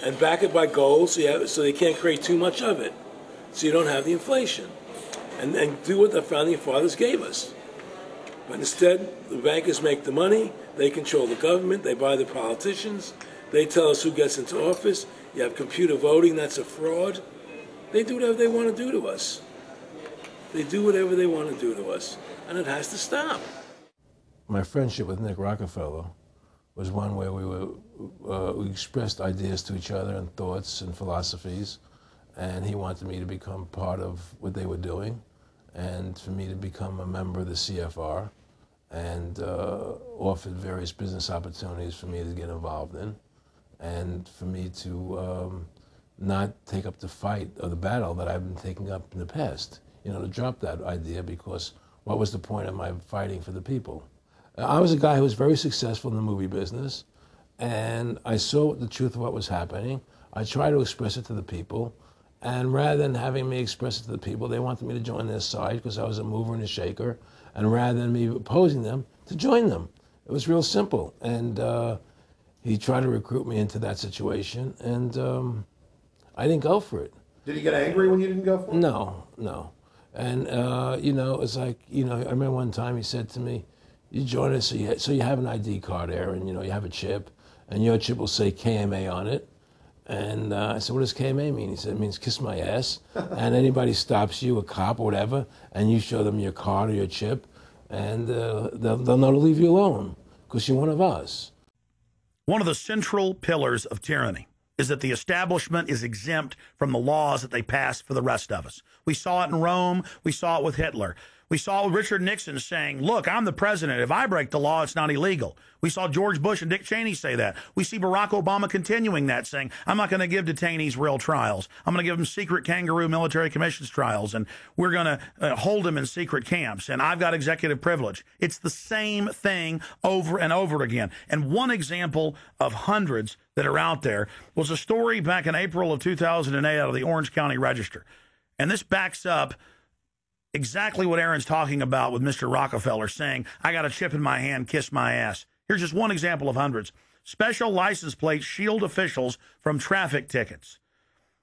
and back it by gold so they can't create too much of it. So you don't have the inflation. And do what the founding fathers gave us. But instead, the bankers make the money, they control the government, they buy the politicians, they tell us who gets into office. You have computer voting, that's a fraud. They do whatever they want to do to us. They do whatever they want to do to us, and it has to stop. My friendship with Nick Rockefeller was one where we expressed ideas to each other and thoughts and philosophies, and he wanted me to become part of what they were doing, and for me to become a member of the CFR, and offered various business opportunities for me to get involved in, and for me to not take up the fight or the battle that I've been taking up in the past. You know, to drop that idea, because what was the point of my fighting for the people? I was a guy who was very successful in the movie business, and I saw the truth of what was happening. I tried to express it to the people, And rather than having me express it to the people, they wanted me to join their side because I was a mover and a shaker. And rather than me opposing them, to join them. It was real simple. And he tried to recruit me into that situation, and I didn't go for it. Did he get angry when you didn't go for it? No, no. And, you know, it's like, you know, I remember one time he said to me, you join us, so you have an ID card there, and, you know, you have a chip, and your chip will say KMA on it. And I said, what does KMA mean? He said, it means kiss my ass. And anybody stops you, a cop or whatever, and you show them your card or your chip, and they'll know to leave you alone because you're one of us. One of the central pillars of tyranny is that the establishment is exempt from the laws that they pass for the rest of us. We saw it in Rome. We saw it with Hitler. We saw Richard Nixon saying, look, I'm the president. If I break the law, it's not illegal. We saw George Bush and Dick Cheney say that. We see Barack Obama continuing that, saying, I'm not going to give detainees real trials. I'm going to give them secret kangaroo military commissions trials, and we're going to hold them in secret camps, and I've got executive privilege. It's the same thing over and over again. And one example of hundreds that are out there was a story back in April of 2008 out of the Orange County Register. And this backs up exactly what Aaron's talking about with Mr. Rockefeller saying, I got a chip in my hand, kiss my ass. Here's just one example of hundreds. Special license plates shield officials from traffic tickets.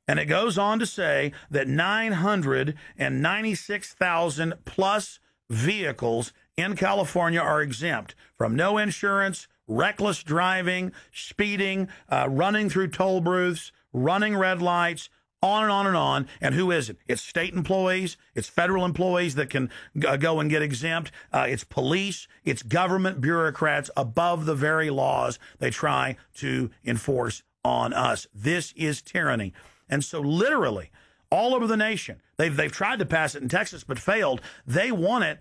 And it goes on to say that 996,000 plus vehicles in California are exempt from no insurance, reckless driving, speeding, running through toll booths, running red lights, on and on and on. And who is it? It's state employees. It's federal employees that can go and get exempt. It's police. It's government bureaucrats above the very laws they try to enforce on us. This is tyranny. And so literally all over the nation, they've tried to pass it in Texas but failed. They want it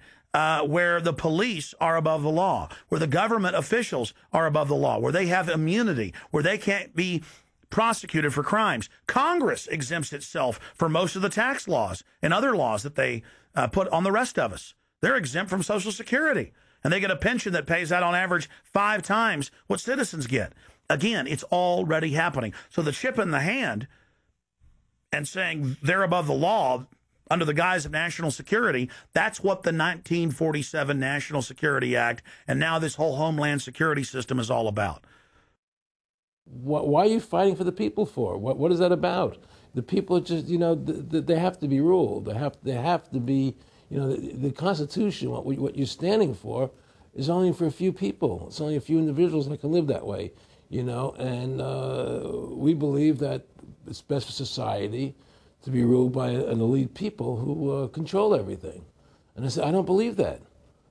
where the police are above the law, where the government officials are above the law, where they have immunity, where they can't be prosecuted for crimes. Congress exempts itself from most of the tax laws and other laws that they put on the rest of us. They're exempt from Social Security, and they get a pension that pays out on average 5 times what citizens get. Again, it's already happening. So the chip in the hand and saying they're above the law under the guise of national security, that's what the 1947 National Security Act and now this whole Homeland Security system is all about. Why are you fighting for the people for? What is that about? The people are just, you know, they have to be ruled. They have to be, you know, the Constitution, what you're standing for is only for a few people. It's only a few individuals that can live that way, you know, and we believe that it's best for society to be ruled by an elite people who control everything. And I said, I don't believe that.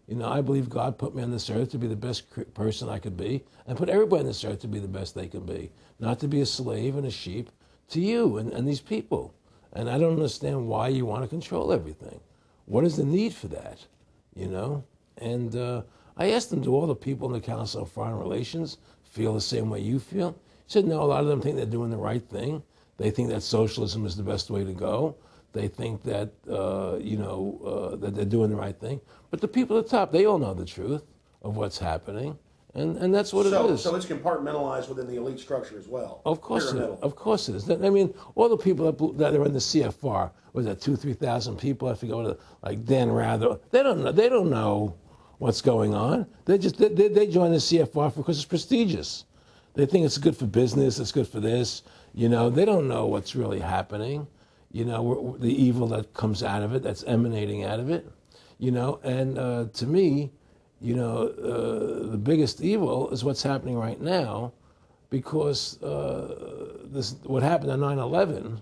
You know, I believe God put me on this earth to be the best person I could be, and put everybody on this earth to be the best they can be, not to be a slave and a sheep to you and these people. And I don't understand why you want to control everything. What is the need for that, you know? And I asked them, do all the people in the Council of Foreign Relations feel the same way you feel? He said, no, a lot of them think they're doing the right thing. They think that socialism is the best way to go. They think that, that they're doing the right thing. But the people at the top, they all know the truth of what's happening. And that's what it is. So it's compartmentalized within the elite structure as well. Of course it is. Of course it is. I mean, all the people that are in the CFR, was that 2,000-3,000 people? I forget, like Dan Rather. They don't know what's going on. They join the CFR because it's prestigious. They think it's good for business. It's good for this. You know, they don't know what's really happening. You know, the evil that comes out of it, that's emanating out of it. You know, and to me, you know, the biggest evil is what's happening right now, because what happened on 9/11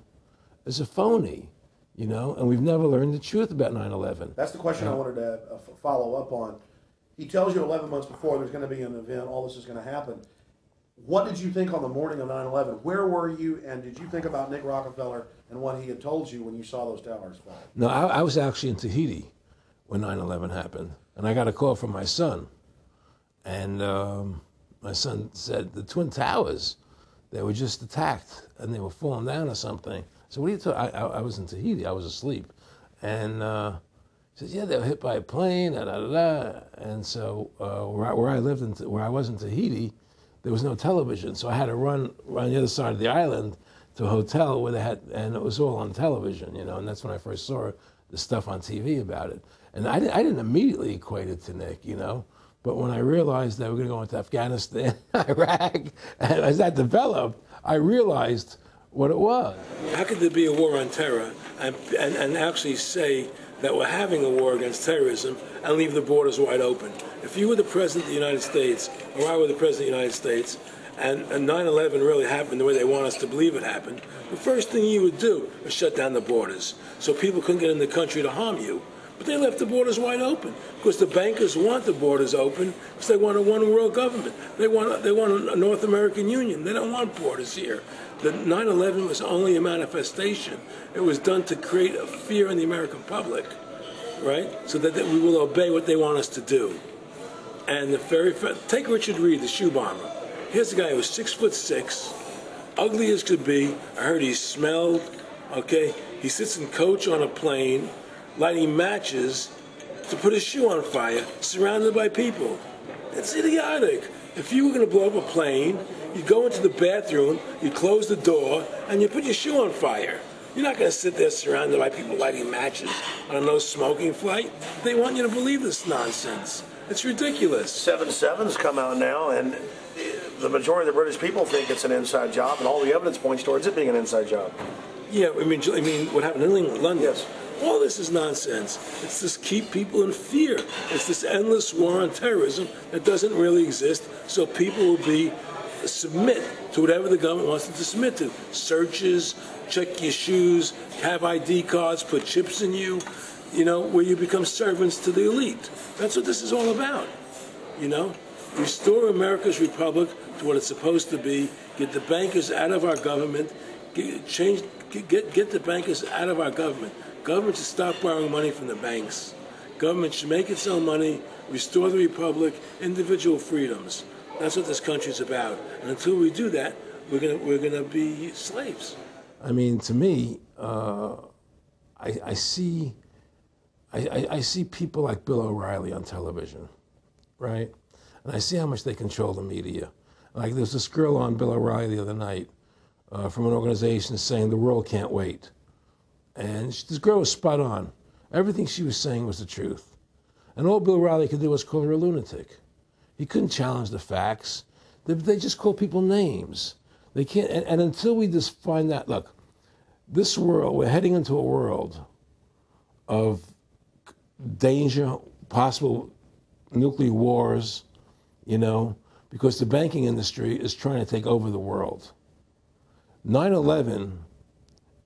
is a phony, you know, and we've never learned the truth about 9/11. That's the question I wanted to follow up on. He tells you 11 months before there's going to be an event, all this is going to happen. What did you think on the morning of 9/11? Where were you, and did you think about Nick Rockefeller and what he had told you when you saw those towers fall? No, I was actually in Tahiti when 9/11 happened, and I got a call from my son, and my son said the Twin Towers, they were just attacked and they were falling down or something. So what are you talking? I was in Tahiti, I was asleep, and he said, yeah, they were hit by a plane, da da da da. And so where I lived, where I was in Tahiti, there was no television, so I had to run the other side of the island to a hotel where they had, and it was all on television, you know, and that's when I first saw the stuff on TV about it. And I didn't immediately equate it to Nick, you know, but when I realized that we're going to go into Afghanistan, Iraq, and as that developed, I realized what it was. How could there be a war on terror and actually say that we're having a war against terrorism and leave the borders wide open? If you were the President of the United States, or I were the President of the United States, and 9/11 really happened the way they want us to believe it happened, the first thing you would do is shut down the borders so people couldn't get in the country to harm you. But they left the borders wide open because the bankers want the borders open because they want a one-world government. They want a North American Union. They don't want borders here. The 9/11 was only a manifestation. It was done to create a fear in the American public, right? So that we will obey what they want us to do. And take Richard Reed, the shoe bomber. Here's a guy who was 6'6", ugly as could be. I heard he smelled. Okay, he sits in coach on a plane, lighting matches to put his shoe on fire, surrounded by people. It's idiotic. If you were going to blow up a plane, you go into the bathroom, you close the door, and you put your shoe on fire. You're not going to sit there surrounded by people lighting matches on a no-smoking flight. They want you to believe this nonsense. It's ridiculous. 7/7's come out now, and the majority of the British people think it's an inside job, and all the evidence points towards it being an inside job. Yeah, I mean, what happened in London? Yes. All this is nonsense. It's just keep people in fear. It's this endless war on terrorism that doesn't really exist, so people will submit to whatever the government wants them to submit to. Searches, check your shoes, have ID cards, put chips in you, you know, where you become servants to the elite. That's what this is all about, you know? Restore America's republic to what it's supposed to be, get the bankers out of our government, get the bankers out of our government. Government should stop borrowing money from the banks. Government should make its own money, restore the republic, individual freedoms. That's what this country's about. And until we do that, we're gonna be slaves. I mean, to me, I see people like Bill O'Reilly on television, right? And I see how much they control the media. Like there's this girl on Bill O'Reilly the other night from an organization saying the world can't wait. And this girl was spot on. Everything she was saying was the truth. And all Bill O'Reilly could do was call her a lunatic. He couldn't challenge the facts. They just call people names. They can't, and until we just find that, look, this world, we're heading into a world of danger, possible nuclear wars, you know, because the banking industry is trying to take over the world. 9/11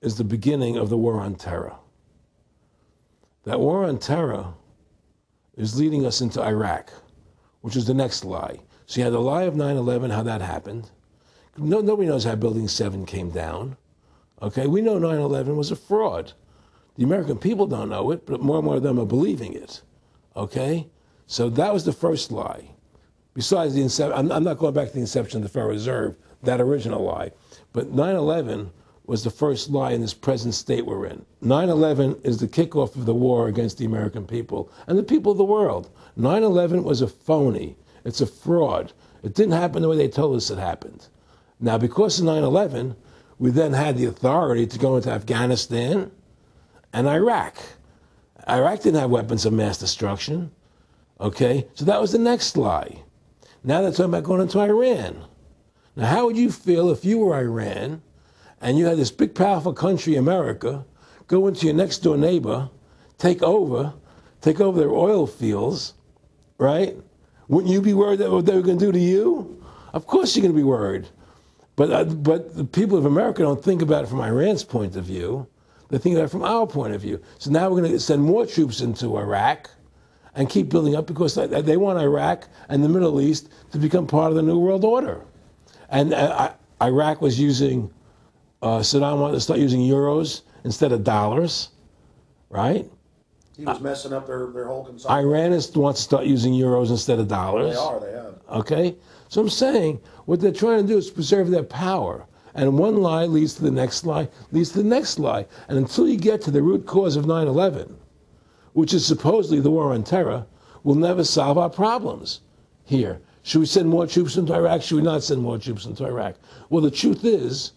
is the beginning of the war on terror. That war on terror is leading us into Iraq, which is the next lie. So you had the lie of 9/11, how that happened. Nobody knows how Building 7 came down. Okay, we know 9/11 was a fraud. The American people don't know it, but more and more of them are believing it. Okay, so that was the first lie. Besides the inception, I'm not going back to the inception of the Federal Reserve, that original lie. But 9/11 was the first lie in this present state we're in. 9/11 is the kickoff of the war against the American people and the people of the world. 9/11 was a phony. It's a fraud. It didn't happen the way they told us it happened. Now, because of 9/11, we then had the authority to go into Afghanistan and Iraq. Iraq didn't have weapons of mass destruction. Okay? So that was the next lie. Now they're talking about going into Iran. Now, how would you feel if you were Iran and you had this big, powerful country, America, go into your next door neighbor, take over their oil fields, right? Wouldn't you be worried that what they were going to do to you? Of course you're going to be worried. But the people of America don't think about it from Iran's point of view. They think about it from our point of view. So now we're going to send more troops into Iraq and keep building up because they want Iraq and the Middle East to become part of the New World Order. And Iraq was using, Saddam wanted to start using euros instead of dollars, right? He was messing up their whole consumption. Iran wants to start using euros instead of dollars. They have. Okay? So I'm saying what they're trying to do is preserve their power. And one lie leads to the next lie, leads to the next lie. And until you get to the root cause of 9/11, which is supposedly the war on terror, we'll never solve our problems here. Should we send more troops into Iraq? Should we not send more troops into Iraq? Well, the truth is,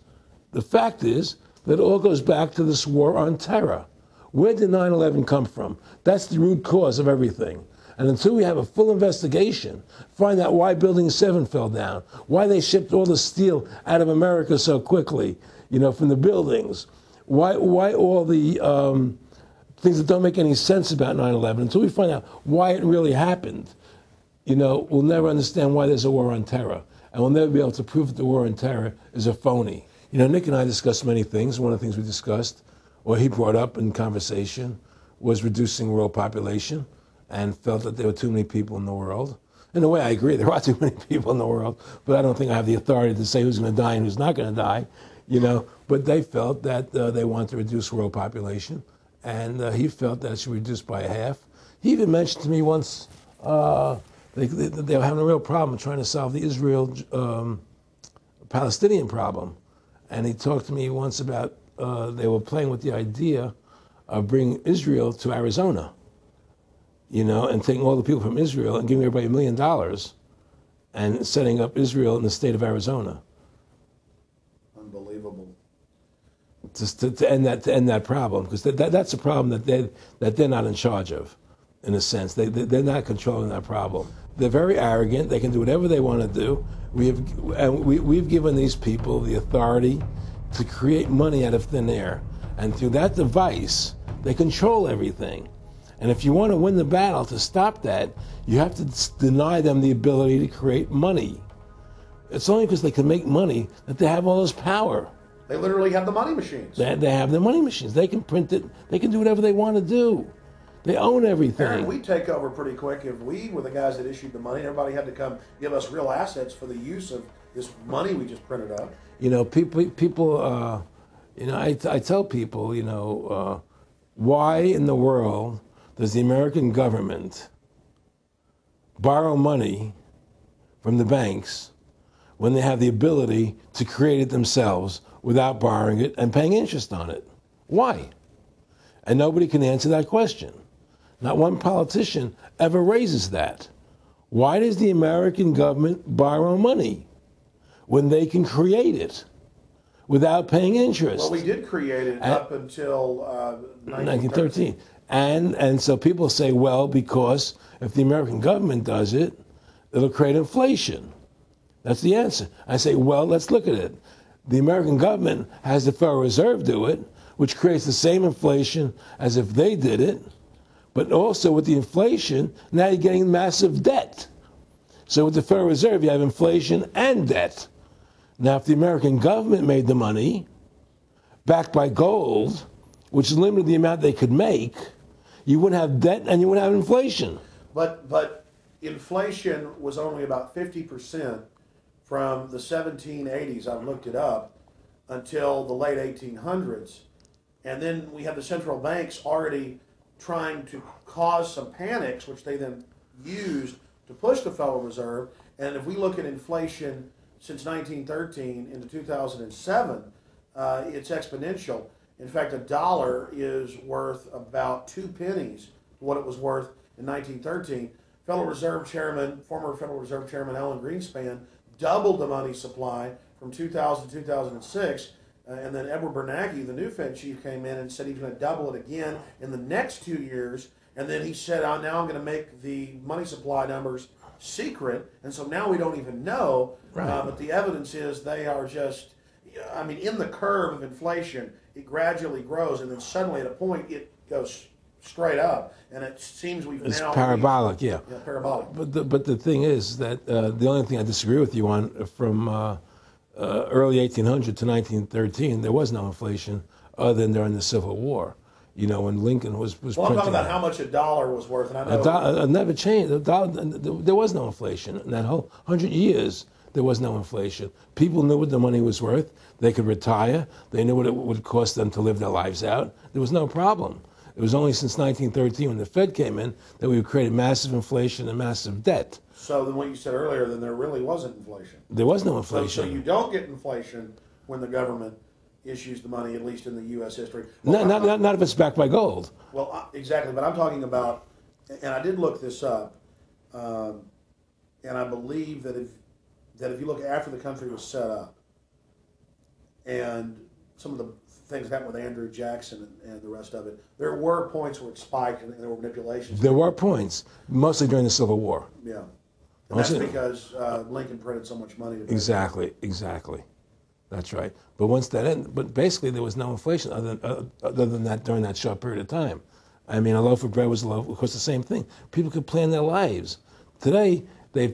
The fact is that it all goes back to this war on terror. Where did 9/11 come from? That's the root cause of everything. And until we have a full investigation, find out why Building 7 fell down, why they shipped all the steel out of America so quickly, from the buildings, why all the things that don't make any sense about 9/11, until we find out why it really happened, we'll never understand why there's a war on terror. And we'll never be able to prove that the war on terror is a phony. Nick and I discussed many things. One of the things we discussed, or he brought up in conversation, was reducing world population, and felt that there were too many people in the world. In a way, I agree. There are too many people in the world, but I don't think I have the authority to say who's going to die and who's not going to die, But they felt that they wanted to reduce world population, and he felt that it should be reduced by half. He even mentioned to me once they were having a real problem trying to solve the Israel-Palestinian problem. And he talked to me once about they were playing with the idea of bringing Israel to Arizona, and taking all the people from Israel and giving everybody $1 million and setting up Israel in the state of Arizona. Unbelievable. Just to end that problem, because that's a problem that they're not in charge of, in a sense. They're not controlling that problem. They're very arrogant. They can do whatever they want to do. We've given these people the authority to create money out of thin air, and through that device, they control everything. And if you want to win the battle to stop that, you have to deny them the ability to create money. It's only because they can make money that they have all this power. They literally have the money machines. They have the money machines. They can print it. They can do whatever they want to do. They own everything. Aaron, we take over pretty quick. If we were the guys that issued the money, everybody had to come give us real assets for the use of this money we just printed up. People. I tell people, why in the world does the American government borrow money from the banks when they have the ability to create it themselves without borrowing it and paying interest on it? Why? And nobody can answer that question. Not one politician ever raises that. Why does the American government borrow money when they can create it without paying interest? Well, we did create it up until 1913. And so people say, well, because if the American government does it, it'll create inflation. That's the answer. I say, well, let's look at it. The American government has the Federal Reserve do it, which creates the same inflation as if they did it. But also with the inflation, now you're getting massive debt. So with the Federal Reserve, you have inflation and debt. Now, if the American government made the money, backed by gold, which limited the amount they could make, you wouldn't have debt and you wouldn't have inflation. But inflation was only about 50% from the 1780s, I've looked it up, until the late 1800s. And then we had the central banks already trying to cause some panics, which they then used to push the Federal Reserve. And if we look at inflation since 1913 into 2007, it's exponential. In fact, $1 is worth about 2 pennies what it was worth in 1913. Former Federal Reserve Chairman Alan Greenspan doubled the money supply from 2000 to 2006. And then Edward Bernanke, the new Fed chief, came in and said he's going to double it again in the next 2 years. And then he said, now I'm going to make the money supply numbers secret. And so now we don't even know. Right. But the evidence is they are just, in the curve of inflation, it gradually grows. And then suddenly at a point, it goes straight up. And it seems it's parabolic, yeah. Yeah, parabolic. But the thing is that the only thing I disagree with you on from early 1800 to 1913, there was no inflation other than during the Civil War. When Lincoln was Well, I'm talking about how much $1 was worth. And I know it never changed. There was no inflation. In that whole 100 years, there was no inflation. People knew what the money was worth. They could retire. They knew what it would cost them to live their lives out. There was no problem. It was only since 1913, when the Fed came in, that we created massive inflation and massive debt. So then what you said earlier, then there really wasn't inflation. There was no inflation. So you don't get inflation when the government issues the money, at least in the U.S. history. Well, not if it's backed by gold. Well, exactly. But I'm talking about, and I did look this up, and I believe that if you look after the country was set up, and some of the things that happened with Andrew Jackson and the rest of it, there were points where it spiked and there were manipulations. There were points, mostly during the Civil War. Yeah. And that's because Lincoln printed so much money. Exactly. That's right. But once that ended, but basically there was no inflation other than that during that short period of time. I mean, a loaf of bread was a loaf. Of course, the same thing. People could plan their lives. Today, they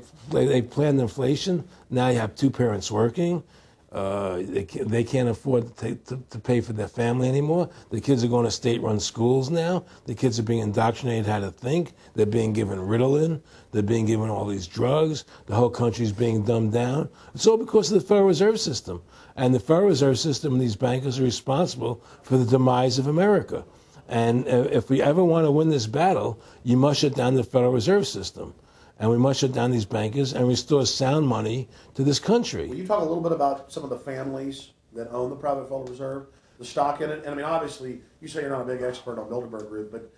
planned inflation. Now you have two parents working. They can't afford to pay for their family anymore. The kids are going to state-run schools now. The kids are being indoctrinated how to think. They're being given Ritalin. They're being given all these drugs. The whole country's being dumbed down. It's all because of the Federal Reserve System. And the Federal Reserve System and these bankers are responsible for the demise of America. And if we ever want to win this battle, you must shut down the Federal Reserve System. And we must shut down these bankers and restore sound money to this country. Will you talk a little bit about some of the families that own the private Federal Reserve, the stock in it? And I mean, obviously, you say you're not a big expert on Bilderberg Group, but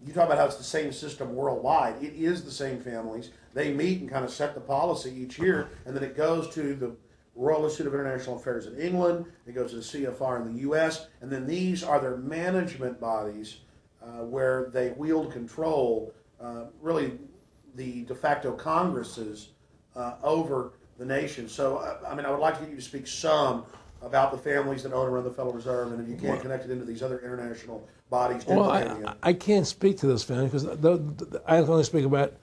you talk about how it's the same system worldwide. It is the same families. They meet and kind of set the policy each year, and then it goes to the Royal Institute of International Affairs in England, it goes to the CFR in the U.S., and then these are their management bodies where they wield control, really the de facto Congresses over the nation. So, I mean, I would like to get you to speak some about the families that own and run the Federal Reserve, and if you can connect it into these other international bodies. Well, I can't speak to those families because I can only speak about,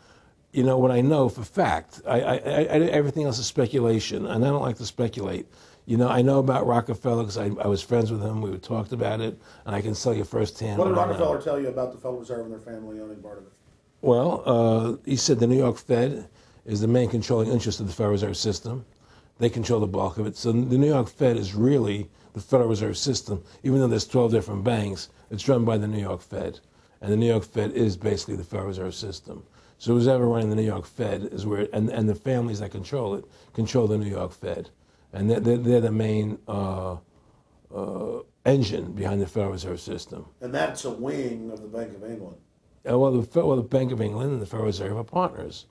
what I know for fact. Everything else is speculation, and I don't like to speculate. I know about Rockefeller because I was friends with him. We talked about it, and I can tell you firsthand. What did Rockefeller tell you about the Federal Reserve and their family owning part of it? Well, he said the New York Fed is the main controlling interest of the Federal Reserve System. They control the bulk of it. So the New York Fed is really the Federal Reserve System. Even though there's 12 different banks, it's run by the New York Fed. And the New York Fed is basically the Federal Reserve System. So who's ever running the New York Fed is where, and the families that control it, control the New York Fed. And they're the main engine behind the Federal Reserve System. And that's a wing of the Bank of England. Well, the Bank of England and the Federal Reserve are partners,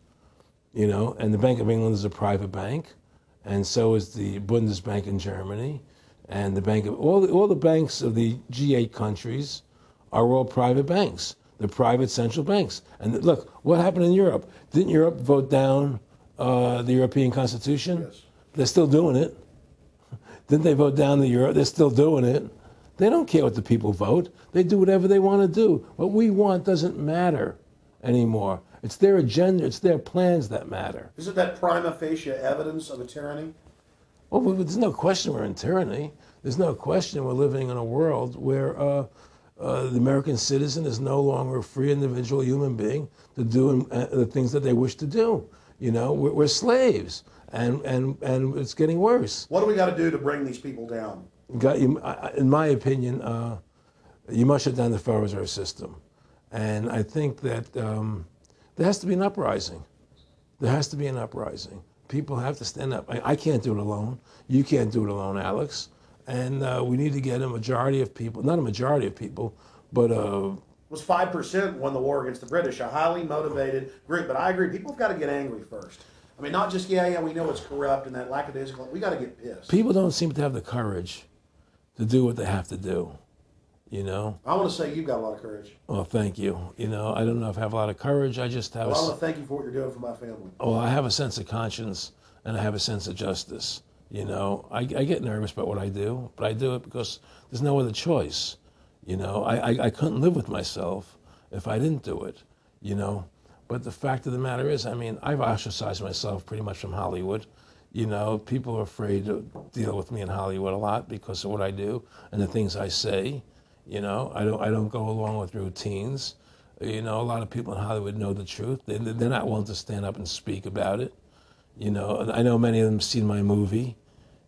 and the Bank of England is a private bank, and so is the Bundesbank in Germany, and the bank of all the banks of the G8 countries are all private banks. They're private central banks. And look, what happened in Europe? Didn't Europe vote down the European Constitution? Yes. They're still doing it. Didn't they vote down the Euro? They're still doing it. They don't care what the people vote. They do whatever they want to do. What we want doesn't matter anymore. It's their agenda, it's their plans that matter. Isn't that prima facie evidence of a tyranny? Well, there's no question we're in tyranny. There's no question we're living in a world where the American citizen is no longer a free individual human being to do the things that they wish to do. We're slaves, and it's getting worse. What do we got to do to bring these people down? In my opinion, you must shut down the Federal Reserve System. And I think that there has to be an uprising. There has to be an uprising. People have to stand up. I can't do it alone. You can't do it alone, Alex. And we need to get a majority of people, not a majority of people, but... It was 5% won the war against the British, a highly motivated group. But I agree, people have got to get angry first. I mean, not just, yeah, we know it's corrupt and that lackadaisical. We got to get pissed. People don't seem to have the courage to do what they have to do, I want to say you've got a lot of courage. Well, thank you. I don't know if I have a lot of courage. I just have I want to thank you for what you're doing for my family. Well, I have a sense of conscience and I have a sense of justice. I get nervous about what I do, but I do it because there's no other choice. I couldn't live with myself if I didn't do it, But the fact of the matter is, I've ostracized myself pretty much from Hollywood. People are afraid to deal with me in Hollywood a lot because of what I do and the things I say. I don't go along with routines. A lot of people in Hollywood know the truth. They're not willing to stand up and speak about it. I know many of them have seen my movie,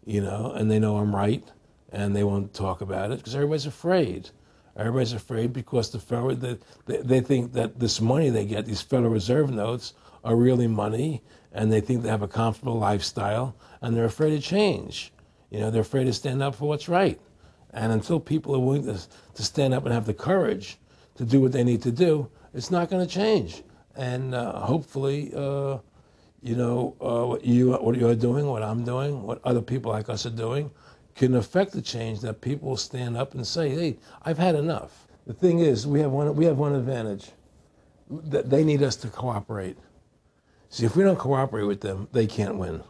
and they know I'm right, and they won't talk about it because everybody's afraid. Everybody's afraid because they think that this money they get, these Federal Reserve notes, are really money, and they think they have a comfortable lifestyle, and they're afraid of change. They're afraid to stand up for what's right. And until people are willing to stand up and have the courage to do what they need to do, it's not going to change. And hopefully, what you're doing, what I'm doing, what other people like us are doing, can affect the change, that people will stand up and say, hey, I've had enough. The thing is, we have one advantage. That they need us to cooperate. See, if we don't cooperate with them, they can't win.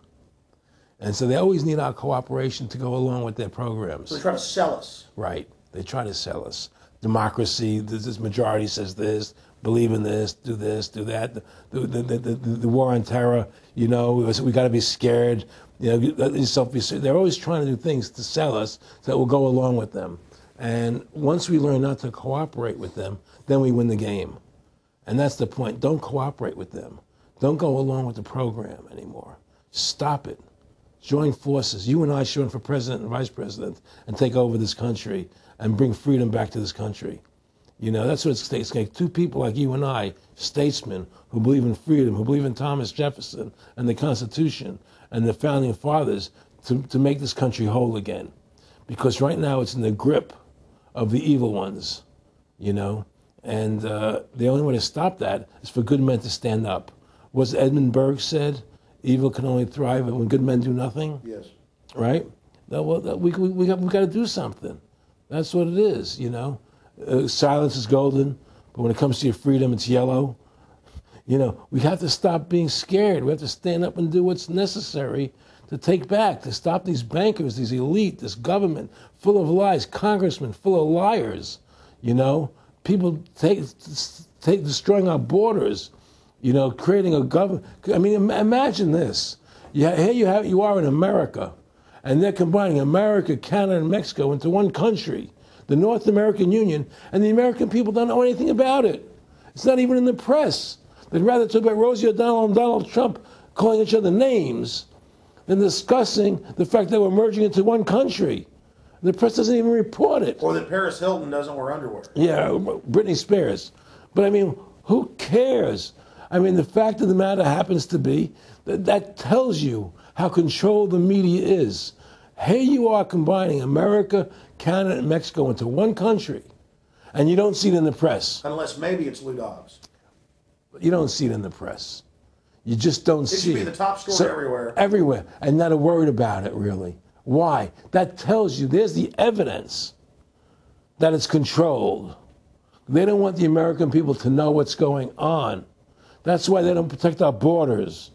And so they always need our cooperation to go along with their programs. So they try to sell us. Right. They try to sell us. Democracy, this majority says this, believe in this, do that. The war on terror, we got to be scared. They're always trying to do things to sell us so that we'll go along with them. And once we learn not to cooperate with them, then we win the game. And that's the point. Don't cooperate with them. Don't go along with the program anymore. Stop it. Join forces. You and I should run for president and vice president and take over this country and bring freedom back to this country. That's what it's going to take. Two people like you and I, statesmen who believe in freedom, who believe in Thomas Jefferson and the Constitution and the founding fathers to make this country whole again. Because right now it's in the grip of the evil ones, And the only way to stop that is for good men to stand up. What's Edmund Burke said? Evil can only thrive when good men do nothing. Yes. Right? We got to do something. That's what it is, Silence is golden, but when it comes to your freedom, it's yellow. We have to stop being scared. We have to stand up and do what's necessary to stop these bankers, these elite, this government full of lies, congressmen full of liars, People destroying our borders, creating a government. I mean, imagine this. Here you are in America, and they're combining America, Canada, and Mexico into one country, the North American Union, and the American people don't know anything about it. It's not even in the press. They'd rather talk about Rosie O'Donnell and Donald Trump calling each other names than discussing the fact that we're merging into one country. The press doesn't even report it. Or that Paris Hilton doesn't wear underwear. Yeah, Britney Spears. But I mean, who cares? I mean, the fact of the matter happens to be that tells you how controlled the media is. Here you are combining America, Canada, and Mexico into one country, and you don't see it in the press. Unless maybe it's Lou Dobbs. You don't see it in the press. You just don't see it. It should be the top story everywhere. Everywhere, and not a word about it, really. Why? That tells you there's the evidence that it's controlled. They don't want the American people to know what's going on. That's why they don't protect our borders.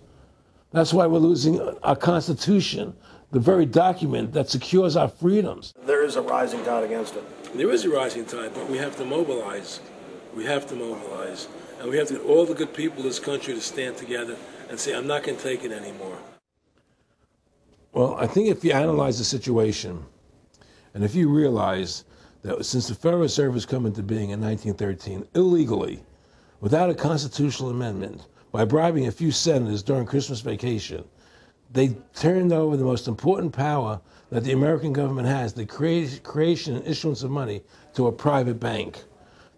That's why we're losing our Constitution, the very document that secures our freedoms. There is a rising tide against it. There is a rising tide, but we have to mobilize. We have to mobilize. And we have to get all the good people of this country to stand together and say, I'm not going to take it anymore. Well, I think if you analyze the situation, and if you realize that since the Federal Reserve has come into being in 1913, illegally, without a constitutional amendment, by bribing a few senators during Christmas vacation, they turned over the most important power that the American government has, the creation and issuance of money, to a private bank.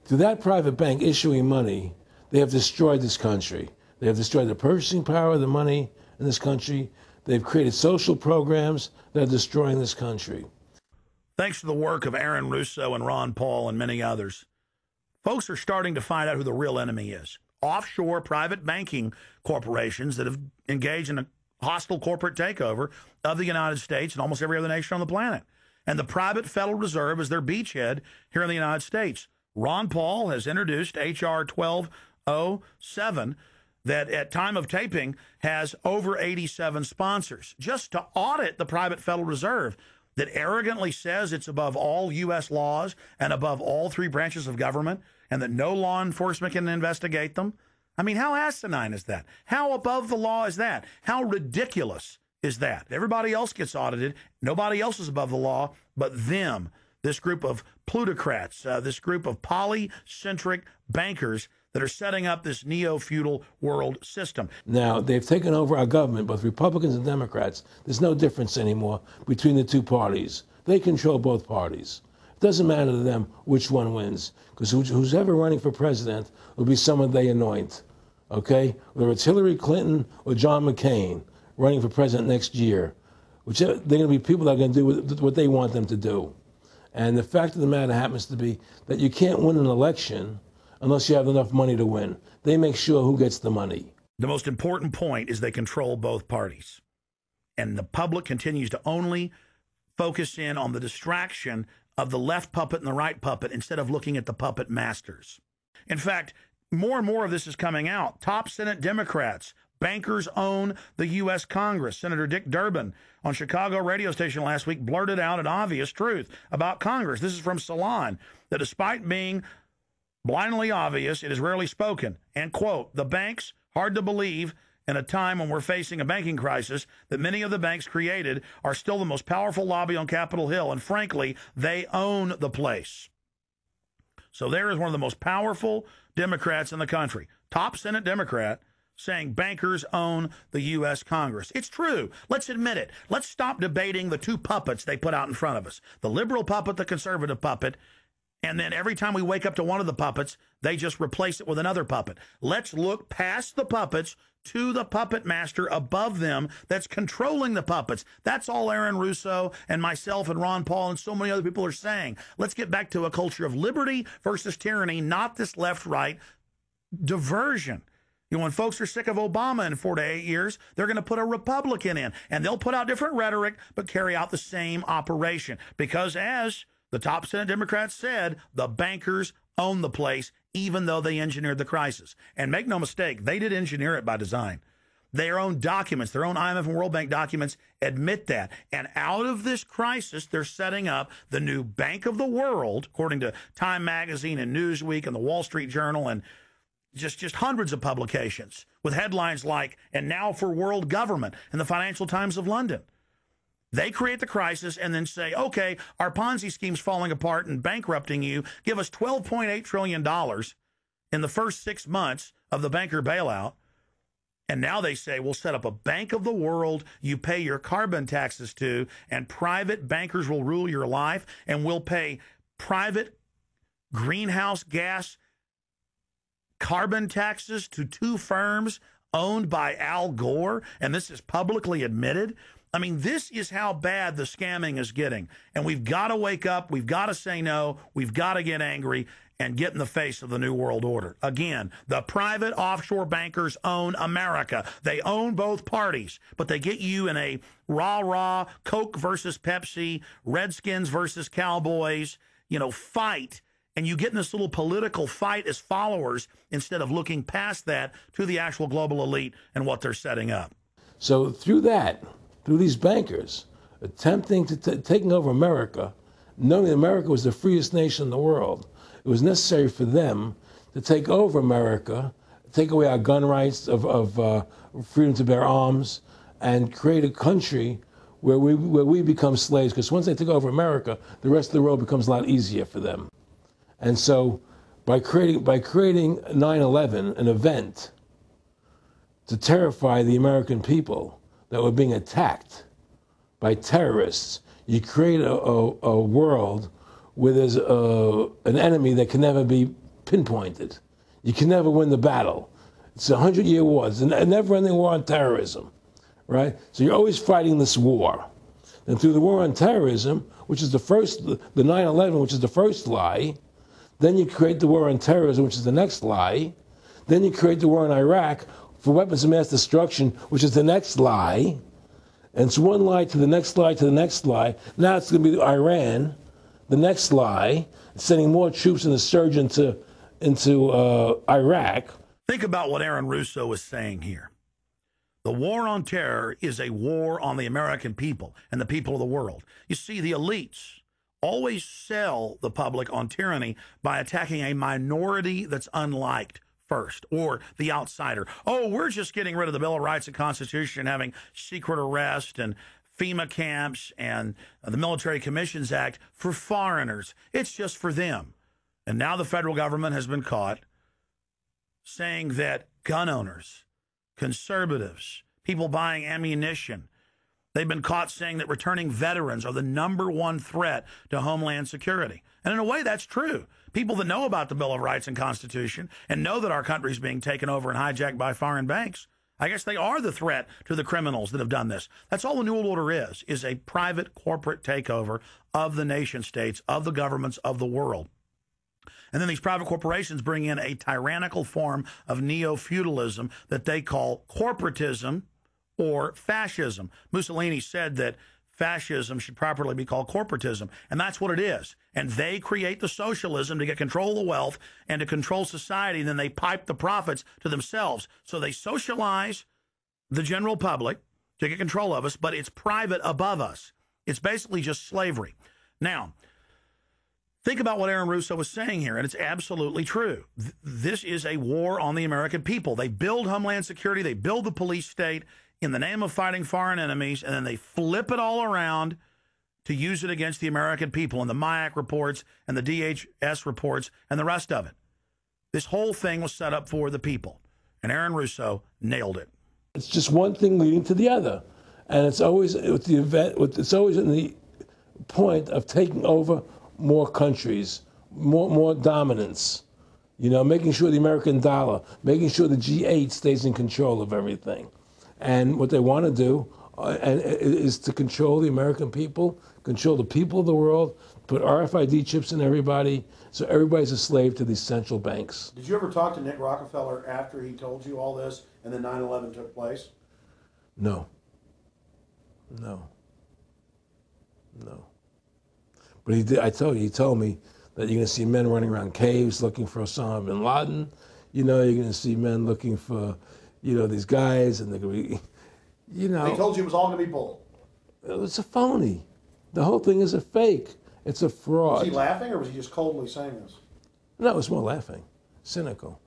Through that private bank issuing money, they have destroyed this country. They have destroyed the purchasing power of the money in this country. They've created social programs that are destroying this country. Thanks to the work of Aaron Russo and Ron Paul and many others, folks are starting to find out who the real enemy is. Offshore private banking corporations that have engaged in a hostile corporate takeover of the United States and almost every other nation on the planet. And the private Federal Reserve is their beachhead here in the United States. Ron Paul has introduced H.R. 1207 that at time of taping has over 87 sponsors, just to audit the private Federal Reserve that arrogantly says it's above all U.S. laws and above all three branches of government and that no law enforcement can investigate them. I mean, how asinine is that? How above the law is that? How ridiculous is that? Everybody else gets audited. Nobody else is above the law but them, this group of plutocrats, this group of polycentric bankers that are setting up this neo-feudal world system. Now, they've taken over our government, both Republicans and Democrats. There's no difference anymore between the two parties. They control both parties. It doesn't matter to them which one wins, because who's ever running for president will be someone they anoint, okay? Whether it's Hillary Clinton or John McCain running for president next year, they're going to be people that are going to do what they want them to do. And the fact of the matter happens to be that you can't win an election unless you have enough money to win. They make sure who gets the money. The most important point is they control both parties. And the public continues to only focus in on the distraction of the left puppet and the right puppet instead of looking at the puppet masters. In fact, more and more of this is coming out. Top Senate Democrats, bankers own the U.S. Congress. Senator Dick Durbin on Chicago radio station last week blurted out an obvious truth about Congress. This is from Salon, that despite being blindly obvious, it is rarely spoken. And, quote, the banks, hard to believe in a time when we're facing a banking crisis, that many of the banks created are still the most powerful lobby on Capitol Hill. And frankly, they own the place. So there is one of the most powerful Democrats in the country, top Senate Democrat, saying bankers own the U.S. Congress. It's true. Let's admit it. Let's stop debating the two puppets they put out in front of us, the liberal puppet, the conservative puppet, and then every time we wake up to one of the puppets, they just replace it with another puppet. Let's look past the puppets to the puppet master above them that's controlling the puppets. That's all Aaron Russo and myself and Ron Paul and so many other people are saying. Let's get back to a culture of liberty versus tyranny, not this left-right diversion. You know, when folks are sick of Obama in 4 to 8 years, they're going to put a Republican in, and they'll put out different rhetoric, but carry out the same operation. Because as the top Senate Democrats said, the bankers own the place, even though they engineered the crisis. And make no mistake, they did engineer it by design. Their own documents, their own IMF and World Bank documents admit that. And out of this crisis, they're setting up the new Bank of the World, according to Time Magazine and Newsweek and the Wall Street Journal and just hundreds of publications with headlines like, and now for world government, and the Financial Times of London. They create the crisis and then say, okay, our Ponzi scheme's falling apart and bankrupting you. Give us $12.8 trillion in the first 6 months of the banker bailout. And now they say, we'll set up a Bank of the World you pay your carbon taxes to, and private bankers will rule your life, and we'll pay private greenhouse gas carbon taxes to two firms owned by Al Gore, and this is publicly admitted. I mean, this is how bad the scamming is getting. And we've got to wake up. We've got to say no. We've got to get angry and get in the face of the New World Order. Again, the private offshore bankers own America. They own both parties, but they get you in a rah-rah, Coke versus Pepsi, Redskins versus Cowboys, fight. And you get in this little political fight as followers instead of looking past that to the actual global elite and what they're setting up. So through these bankers attempting to taking over America, knowing that America was the freest nation in the world, it was necessary for them to take over America, take away our gun rights of freedom to bear arms, and create a country where we become slaves. Because once they take over America, the rest of the world becomes a lot easier for them. And so by creating 9/11, an event to terrify the American people that were being attacked by terrorists, you create a world where there's an enemy that can never be pinpointed. You can never win the battle. It's a 100-year war. It's a never-ending war on terrorism, right? So you're always fighting this war. And through the war on terrorism, which is the 9/11, which is the first lie, then you create the war on terrorism, which is the next lie. Then you create the war in Iraq for weapons of mass destruction, which is the next lie. And it's one lie to the next lie to the next lie. Now it's going to be Iran, the next lie, sending more troops and a surge into Iraq. Think about what Aaron Russo is saying here. The war on terror is a war on the American people and the people of the world. You see, the elites always sell the public on tyranny by attacking a minority that's unliked first, or the outsider. Oh, we're just getting rid of the Bill of Rights and Constitution, having secret arrest and FEMA camps and the Military Commissions Act for foreigners. It's just for them. And now the federal government has been caught saying that gun owners, conservatives, people buying ammunition, they've been caught saying that returning veterans are the #1 threat to Homeland Security. And in a way, that's true. People that know about the Bill of Rights and Constitution and know that our country is being taken over and hijacked by foreign banks, I guess they are the threat to the criminals that have done this. That's all the New World Order is a private corporate takeover of the nation states, of the governments of the world. And then these private corporations bring in a tyrannical form of neo-feudalism that they call corporatism or fascism. Mussolini said that fascism should properly be called corporatism. And that's what it is. And they create the socialism to get control of the wealth and to control society. And then they pipe the profits to themselves. So they socialize the general public to get control of us, but it's private above us. It's basically just slavery. Now, think about what Aaron Russo was saying here, and it's absolutely true. This is a war on the American people. They build Homeland Security, they build the police state in the name of fighting foreign enemies, and then they flip it all around to use it against the American people and the MIAC reports and the DHS reports and the rest of it. This whole thing was set up for the people, and Aaron Russo nailed it. It's just one thing leading to the other, and it's always with the event. It's always in the point of taking over more countries, more dominance. You know, making sure the American dollar, making sure the G8 stays in control of everything, and what they want to do is to control the American people, control the people of the world, put RFID chips in everybody, so everybody's a slave to these central banks. Did you ever talk to Nick Rockefeller after he told you all this and then 9/11 took place? No. No. No. But he did. He told me that you're going to see men running around caves looking for Osama bin Laden. You know, you're going to see men looking for, you know, these guys, and they're going to be, you know. He told you it was all going to be bull. It's a phony. The whole thing is a fake. It's a fraud. Was he laughing, or was he just coldly saying this? No, it was more laughing, cynical,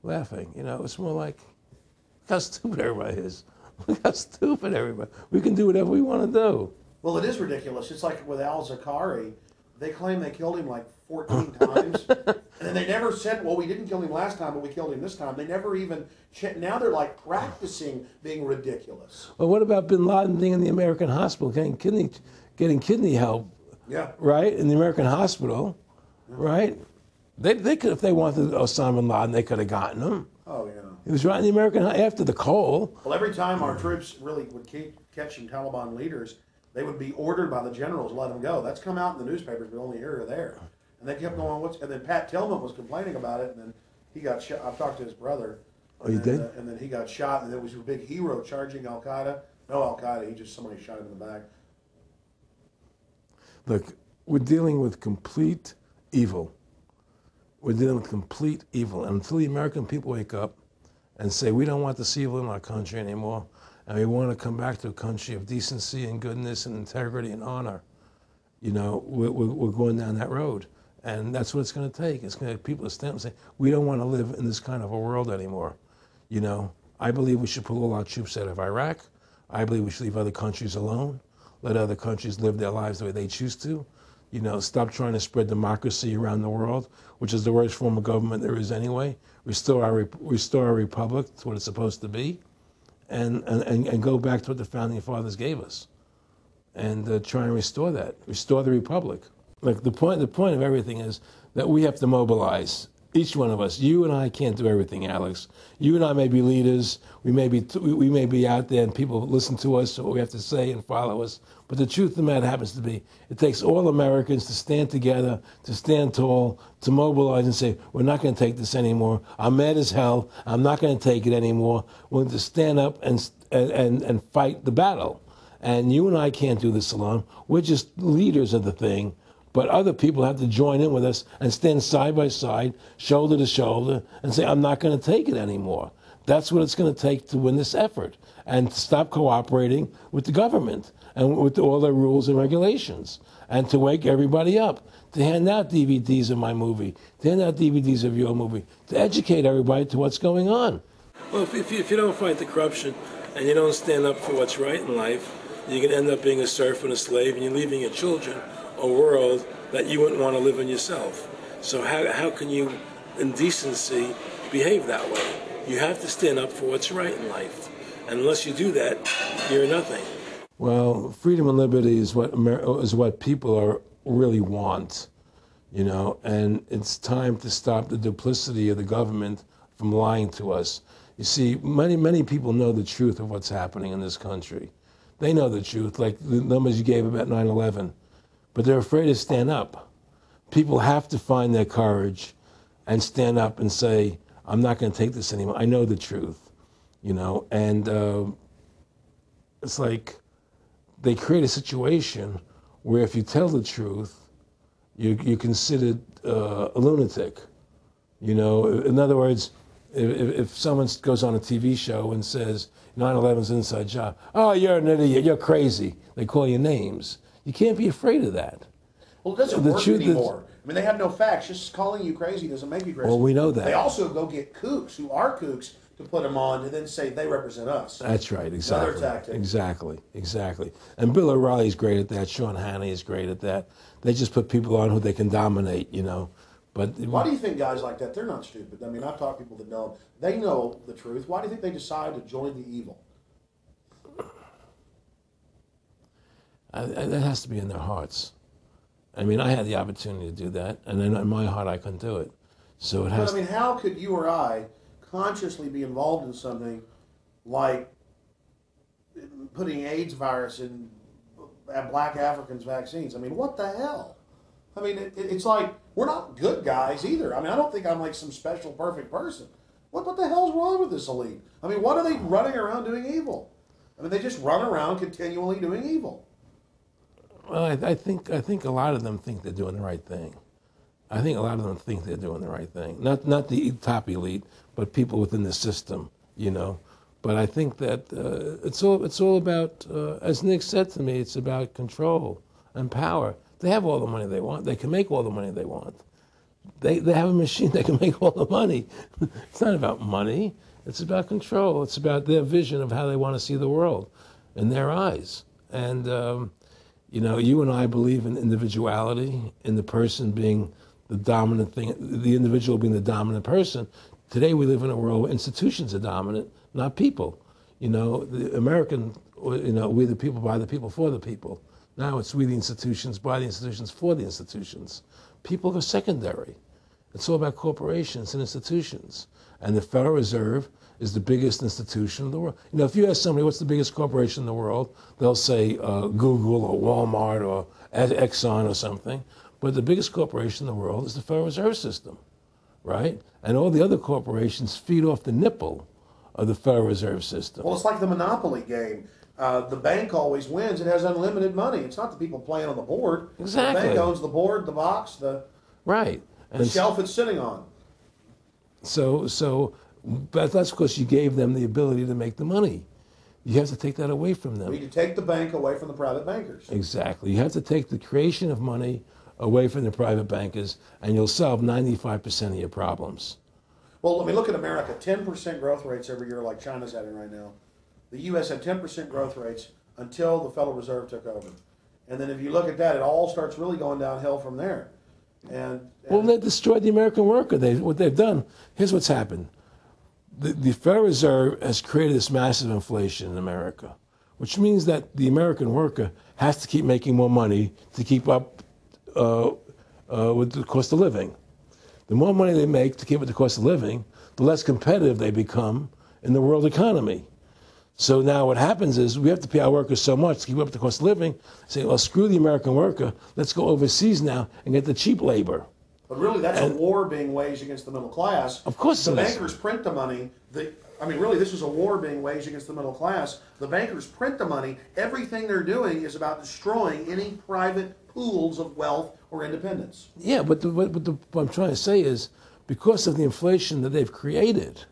laughing. You know, it was more like, look how stupid everybody is. Look how stupid everybody. We can do whatever we want to do. Well, it is ridiculous. It's like with al-Zakari. They claim they killed him like 14 times. And then they never said, well, we didn't kill him last time, but we killed him this time. They never even, now they're like practicing being ridiculous. Well, what about bin Laden being in the American hospital, getting kidney help? Yeah. Right? In the American hospital, right? They could, if they wanted Osama bin Laden, they could have gotten him. Oh, yeah. He was right in the American, after the Cole. Well, every time our troops really would keep catching Taliban leaders, they would be ordered by the generals to let them go. That's come out in the newspapers, but only here or there. And they kept going, and then Pat Tillman was complaining about it, and then he got shot. I've talked to his brother. Oh, you did? And then he got shot, and there was a big hero charging Al-Qaeda. No Al-Qaeda, somebody shot him in the back. Look, we're dealing with complete evil. We're dealing with complete evil. And until the American people wake up and say, we don't want this evil in our country anymore, and we want to come back to a country of decency and goodness and integrity and honor, you know, we're going down that road. And that's what it's going to take. It's going to people to stand up and say, we don't want to live in this kind of a world anymore. You know, I believe we should pull all our troops out of Iraq. I believe we should leave other countries alone. Let other countries live their lives the way they choose to. You know, stop trying to spread democracy around the world, which is the worst form of government there is anyway. Restore our republic to what it's supposed to be, and go back to what the founding fathers gave us, and try and restore that. Restore the republic. Like the point of everything is that we have to mobilize. Each one of us. You and I can't do everything, Alex. You and I may be leaders. We may be out there, and people listen to us, what we have to say, and follow us. But the truth of the matter happens to be, it takes all Americans to stand together, to stand tall, to mobilize and say, we're not going to take this anymore. I'm mad as hell. I'm not going to take it anymore. We're going to stand up and fight the battle. And you and I can't do this alone. We're just leaders of the thing. But other people have to join in with us and stand side by side, shoulder to shoulder, and say, I'm not going to take it anymore. That's what it's going to take to win this effort, and to stop cooperating with the government and with all their rules and regulations, and to wake everybody up, to hand out DVDs of my movie, to hand out DVDs of your movie, to educate everybody to what's going on. Well, if you don't fight the corruption and you don't stand up for what's right in life, you're going to end up being a serf and a slave, and you're leaving your children a world that you wouldn't want to live in yourself. So how can you, in decency, behave that way? You have to stand up for what's right in life. And unless you do that, you're nothing. Well, freedom and liberty is what people really want, you know, and it's time to stop the duplicity of the government from lying to us. You see, many people know the truth of what's happening in this country. They know the truth, like the numbers you gave about 9/11. But they're afraid to stand up. People have to find their courage and stand up and say, I'm not going to take this anymore. I know the truth, you know. And it's like they create a situation where if you tell the truth, you're considered a lunatic. You know, in other words, if someone goes on a TV show and says 9/11's an inside job, oh, you're an idiot, you're crazy. They call you names. You can't be afraid of that. Well, it doesn't work anymore. I mean, they have no facts. Just calling you crazy doesn't make you crazy. Well, we know that. They also go get kooks who are kooks to put them on to then say they represent us. That's right, exactly. Another tactic. Exactly. And Bill O'Reilly's great at that. Sean Hannity is great at that. They just put people on who they can dominate, you know. But why do you think guys like that, they're not stupid? I mean, I've talked to people that know, they know the truth. Why do you think they decide to join the evil? That has to be in their hearts. I mean, I had the opportunity to do that, and then in my heart I couldn't do it. So it has. But I mean, how could you or I consciously be involved in something like putting AIDS virus in black Africans' vaccines? I mean, what the hell? I mean, it's like, we're not good guys either. I mean, I don't think I'm like some special perfect person. What the hell's wrong with this elite? I mean, what are they running around doing evil? I mean, they just run around continually doing evil. Well, I think a lot of them think they're doing the right thing. I think a lot of them think they're doing the right thing. Not the top elite, but people within the system, you know. But I think that it's all about, as Nick said to me, it's about control and power. They have all the money they want. They can make all the money they want. They have a machine that can make all the money. It's not about money. It's about control. It's about their vision of how they want to see the world in their eyes. And, you know, you and I believe in individuality, in the person being the dominant thing, the individual being the dominant person. Today we live in a world where institutions are dominant, not people. You know, the American, you know, we the people, by the people, for the people. Now it's we the institutions, by the institutions, for the institutions. People are secondary. It's all about corporations and institutions. And the Federal Reserve is the biggest institution in the world. You know, if you ask somebody what's the biggest corporation in the world, they'll say Google or Walmart or Exxon or something. But the biggest corporation in the world is the Federal Reserve System, right? And all the other corporations feed off the nipple of the Federal Reserve System. Well, it's like the Monopoly game. The bank always wins. It has unlimited money. It's not the people playing on the board. Exactly. The bank owns the board, the box, the shelf it's sitting on. But that's because you gave them the ability to make the money. You have to take that away from them. We need to take the bank away from the private bankers. Exactly. You have to take the creation of money away from the private bankers, and you'll solve 95% of your problems. Well, I mean, look at America. 10% growth rates every year like China's having right now. The U.S. had 10% growth rates until the Federal Reserve took over. And then if you look at that, it all starts really going downhill from there. Well, they destroyed the American worker. What they've done, here's what's happened. The Federal Reserve has created this massive inflation in America, which means that the American worker has to keep making more money to keep up with the cost of living. The more money they make to keep with the cost of living, the less competitive they become in the world economy. So now what happens is we have to pay our workers so much to keep up with the cost of living. Say, well, screw the American worker. Let's go overseas now and get the cheap labor. But really, that's a war being waged against the middle class. Of course the bankers print the money. Really, this is a war being waged against the middle class. The bankers print the money. Everything they're doing is about destroying any private pools of wealth or independence. Yeah, but what I'm trying to say is, because of the inflation that they've created,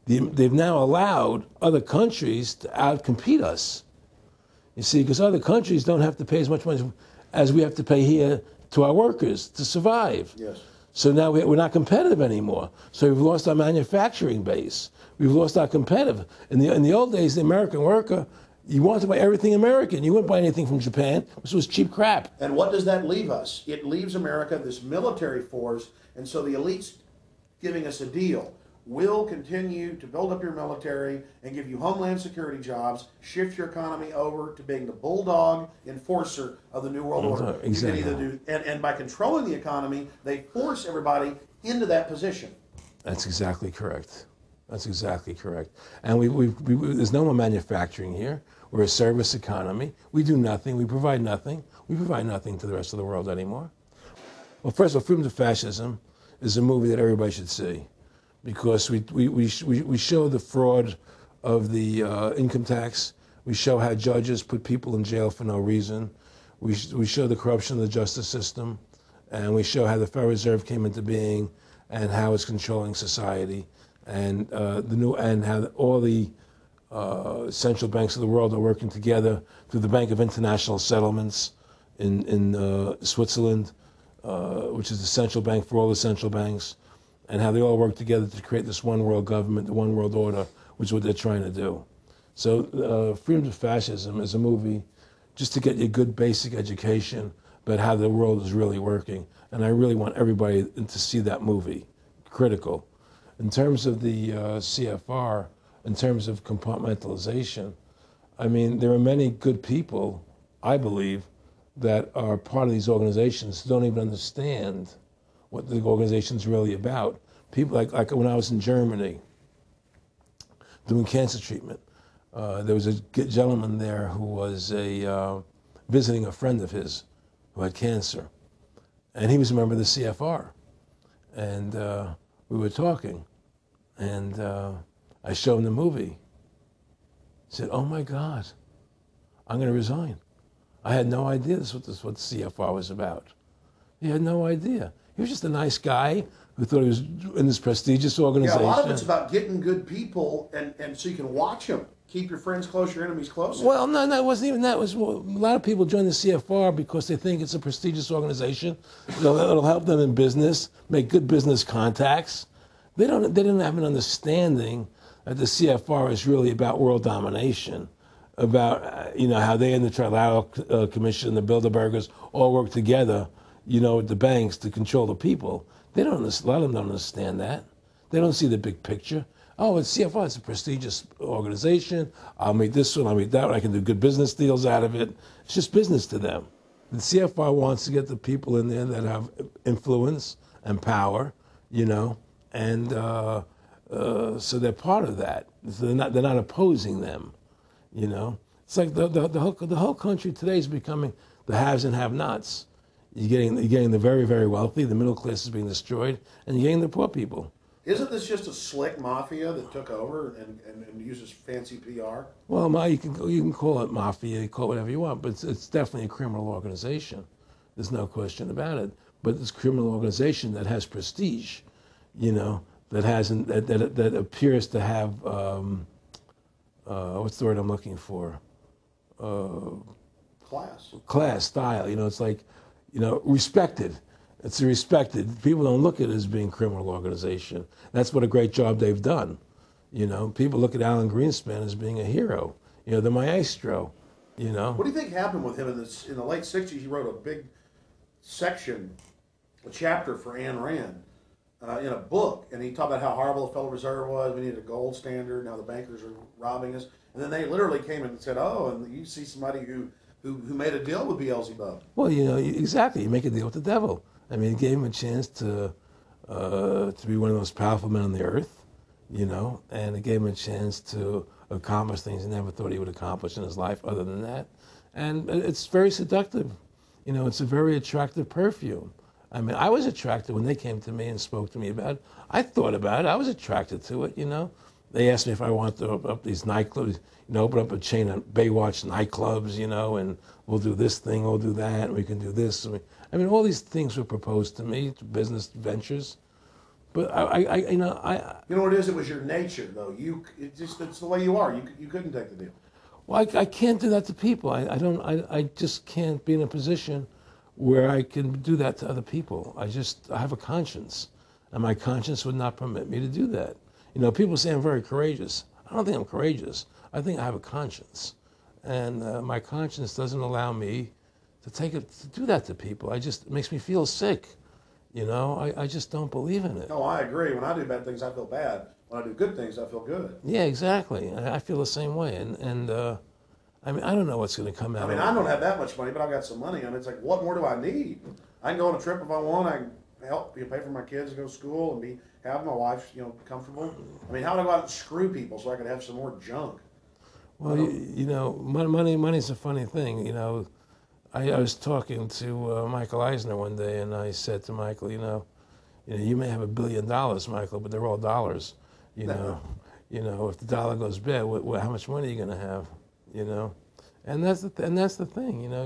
they've now allowed other countries to outcompete us. You see, because other countries don't have to pay as much money as we have to pay here to our workers to survive. Yes. So now we're not competitive anymore. So we've lost our manufacturing base. We've lost our competitive. In the old days, the American worker, you wanted to buy everything American. You wouldn't buy anything from Japan, which was cheap crap. And what does that leave us? It leaves America this military force, and so the elite's giving us a deal. We'll continue to build up your military and give you homeland security jobs, shift your economy over to being the bulldog enforcer of the New World Order. Exactly. You can either do, and by controlling the economy, they force everybody into that position. That's exactly correct. That's exactly correct. And there's no more manufacturing here. We're a service economy. We do nothing. We provide nothing. We provide nothing to the rest of the world anymore. Well, first of all, Freedom to Fascism is a movie that everybody should see, because we show the fraud of the income tax. We show how judges put people in jail for no reason. We show the corruption of the justice system, and we show how the Federal Reserve came into being and how it's controlling society, and how all the central banks of the world are working together through the Bank of International Settlements in Switzerland, which is the central bank for all the central banks, and how they all work together to create this one world government, the one world order, which is what they're trying to do. So Freedom to Fascism is a movie just to get you a good basic education about how the world is really working. And I really want everybody to see that movie, critical. In terms of the CFR, in terms of compartmentalization, I mean, there are many good people, I believe, that are part of these organizations who don't even understand what the organization's really about. People like when I was in Germany doing cancer treatment, there was a gentleman there who was visiting a friend of his who had cancer. And he was a member of the CFR. And we were talking. And I showed him the movie. He said, "Oh my God, I'm going to resign." I had no idea this was what the CFR was about. He had no idea. He was just a nice guy who thought he was in this prestigious organization. Yeah, a lot of it's about getting good people, and so you can watch them. Keep your friends close, your enemies closer. Well, no, it wasn't even that. It was, a lot of people join the CFR because they think it's a prestigious organization. It'll help them in business, make good business contacts. They didn't have an understanding that the CFR is really about world domination, about how they and the Trilateral Commission, the Bilderbergers all work together, with the banks to control the people. A lot of them don't understand that. They don't see the big picture. Oh, it's CFR, it's a prestigious organization. I'll meet this one, I'll meet that one. I can do good business deals out of it. It's just business to them. The CFR wants to get the people in there that have influence and power, and so they're part of that. So they're not opposing them, It's like the whole country today is becoming the haves and have-nots. You're getting the very, very wealthy, the middle class is being destroyed, and you're getting the poor people. Isn't this just a slick mafia that took over and uses fancy PR? Well, you can call it mafia, you call it whatever you want, but it's definitely a criminal organization. There's no question about it. But it's a criminal organization that has prestige, that appears to have what's the word I'm looking for? Class, style. It's like, respected. It's respected. People don't look at it as being a criminal organization. That's what a great job they've done. People look at Alan Greenspan as being a hero. The maestro. What do you think happened with him in the late '60s? He wrote a big section, a chapter for Ayn Rand in a book, and he talked about how horrible the Federal Reserve was. We needed a gold standard. Now the bankers are robbing us. And then they literally came in and said, "Oh, and you see somebody who made a deal with Beelzebub." Well, exactly. You make a deal with the devil. I mean, it gave him a chance to be one of the most powerful men on the earth, and it gave him a chance to accomplish things he never thought he would accomplish in his life other than that. And it's very seductive. It's a very attractive perfume. I mean, I was attracted when they came to me and spoke to me about it. I thought about it. I was attracted to it, They asked me if I wanted to open up these nightclubs, open up a chain of Baywatch nightclubs, and we'll do this thing, we'll do that, and we can do this. All these things were proposed to me, business ventures. But you know what it is? It was your nature, though. It's the way you are. You couldn't take the deal. Well, I can't do that to people. I just can't be in a position where I can do that to other people. I have a conscience, and my conscience would not permit me to do that. People say I'm very courageous. I don't think I'm courageous. I think I have a conscience, and my conscience doesn't allow me to do that to people. It makes me feel sick. I just don't believe in it. No, I agree. When I do bad things, I feel bad. When I do good things, I feel good. Yeah, exactly. I feel the same way. And I don't know what's going to come out. I don't have that much money, but I've got some money, and it's like, what more do I need? I can go on a trip if I want. I can help pay for my kids to go to school and have my wife, comfortable. How would I go out and screw people so I could have some more junk? Well, money's a funny thing. I was talking to Michael Eisner one day, and I said to Michael, you may have $1 billion, Michael, but they're all dollars. If the dollar goes bad, how much money are you going to have? you know, and that's the thing, you know.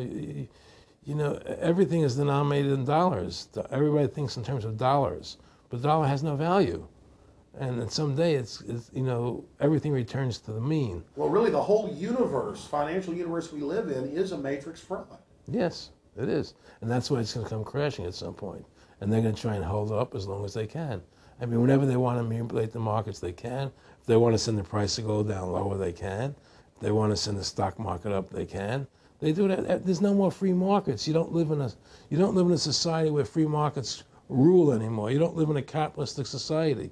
You know, everything is denominated in dollars. Everybody thinks in terms of dollars, but the dollar has no value. And then someday it's you know, everything returns to the mean. Well, really, the whole universe, financial universe we live in, is a matrix fraud. Yes, it is. And that's why it's going to come crashing at some point. And they're going to try and hold it up as long as they can. I mean, whenever they want to manipulate the markets, they can. If they want to send the price to go down lower, they can. If they want to send the stock market up, they can. They do that. There's no more free markets. You don't live in a society where free markets rule anymore. You don't live in a capitalistic society.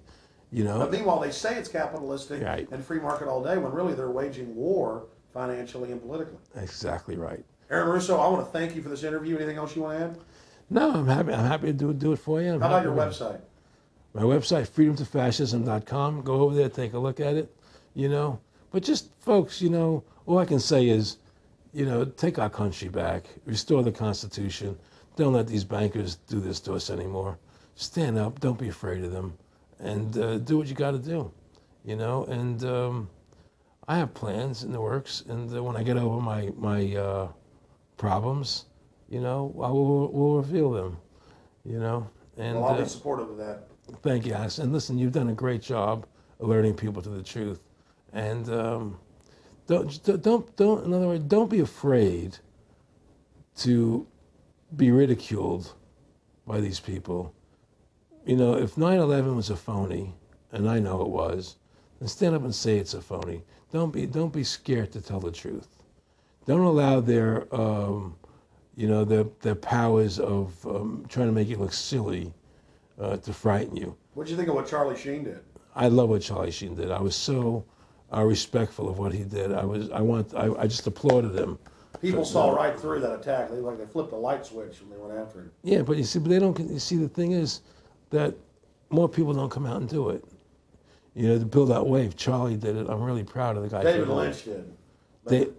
You know? But meanwhile, they say it's capitalistic Right. and free market all day, when really they're waging war financially and politically. Exactly right. Aaron Russo, I want to thank you for this interview. Anything else you want to add? No, I'm happy to do it for you. How about your website? My website, freedomtofascism.com. Go over there, take a look at it, you know. But just, folks, you know, all I can say is, you know, take our country back, restore the Constitution. Don't let these bankers do this to us anymore. Stand up, don't be afraid of them, and do what you got to do, you know. And I have plans in the works, and when I get over my problems, you know, we'll reveal them, you know. And Well, I'll be supportive of that. thank you, Alex. And listen, you've done a great job alerting people to the truth. And don't, in other words, don't be afraid to be ridiculed by these people. You know, if 9/11 was a phony, and I know it was, then stand up and say it's a phony. Don't be scared to tell the truth. Don't allow their you know, their powers of trying to make you look silly to frighten you. What do you think of what Charlie Sheen did? I love what Charlie Sheen did. I was so respectful of what he did. I just applauded him. People saw right through that attack. They flipped a light switch when they went after him. Yeah, but they don't. You see, the thing is that more people don't come out and do it. You know, to build that wave. Charlie did it. I'm really proud of the guy. David Lynch did.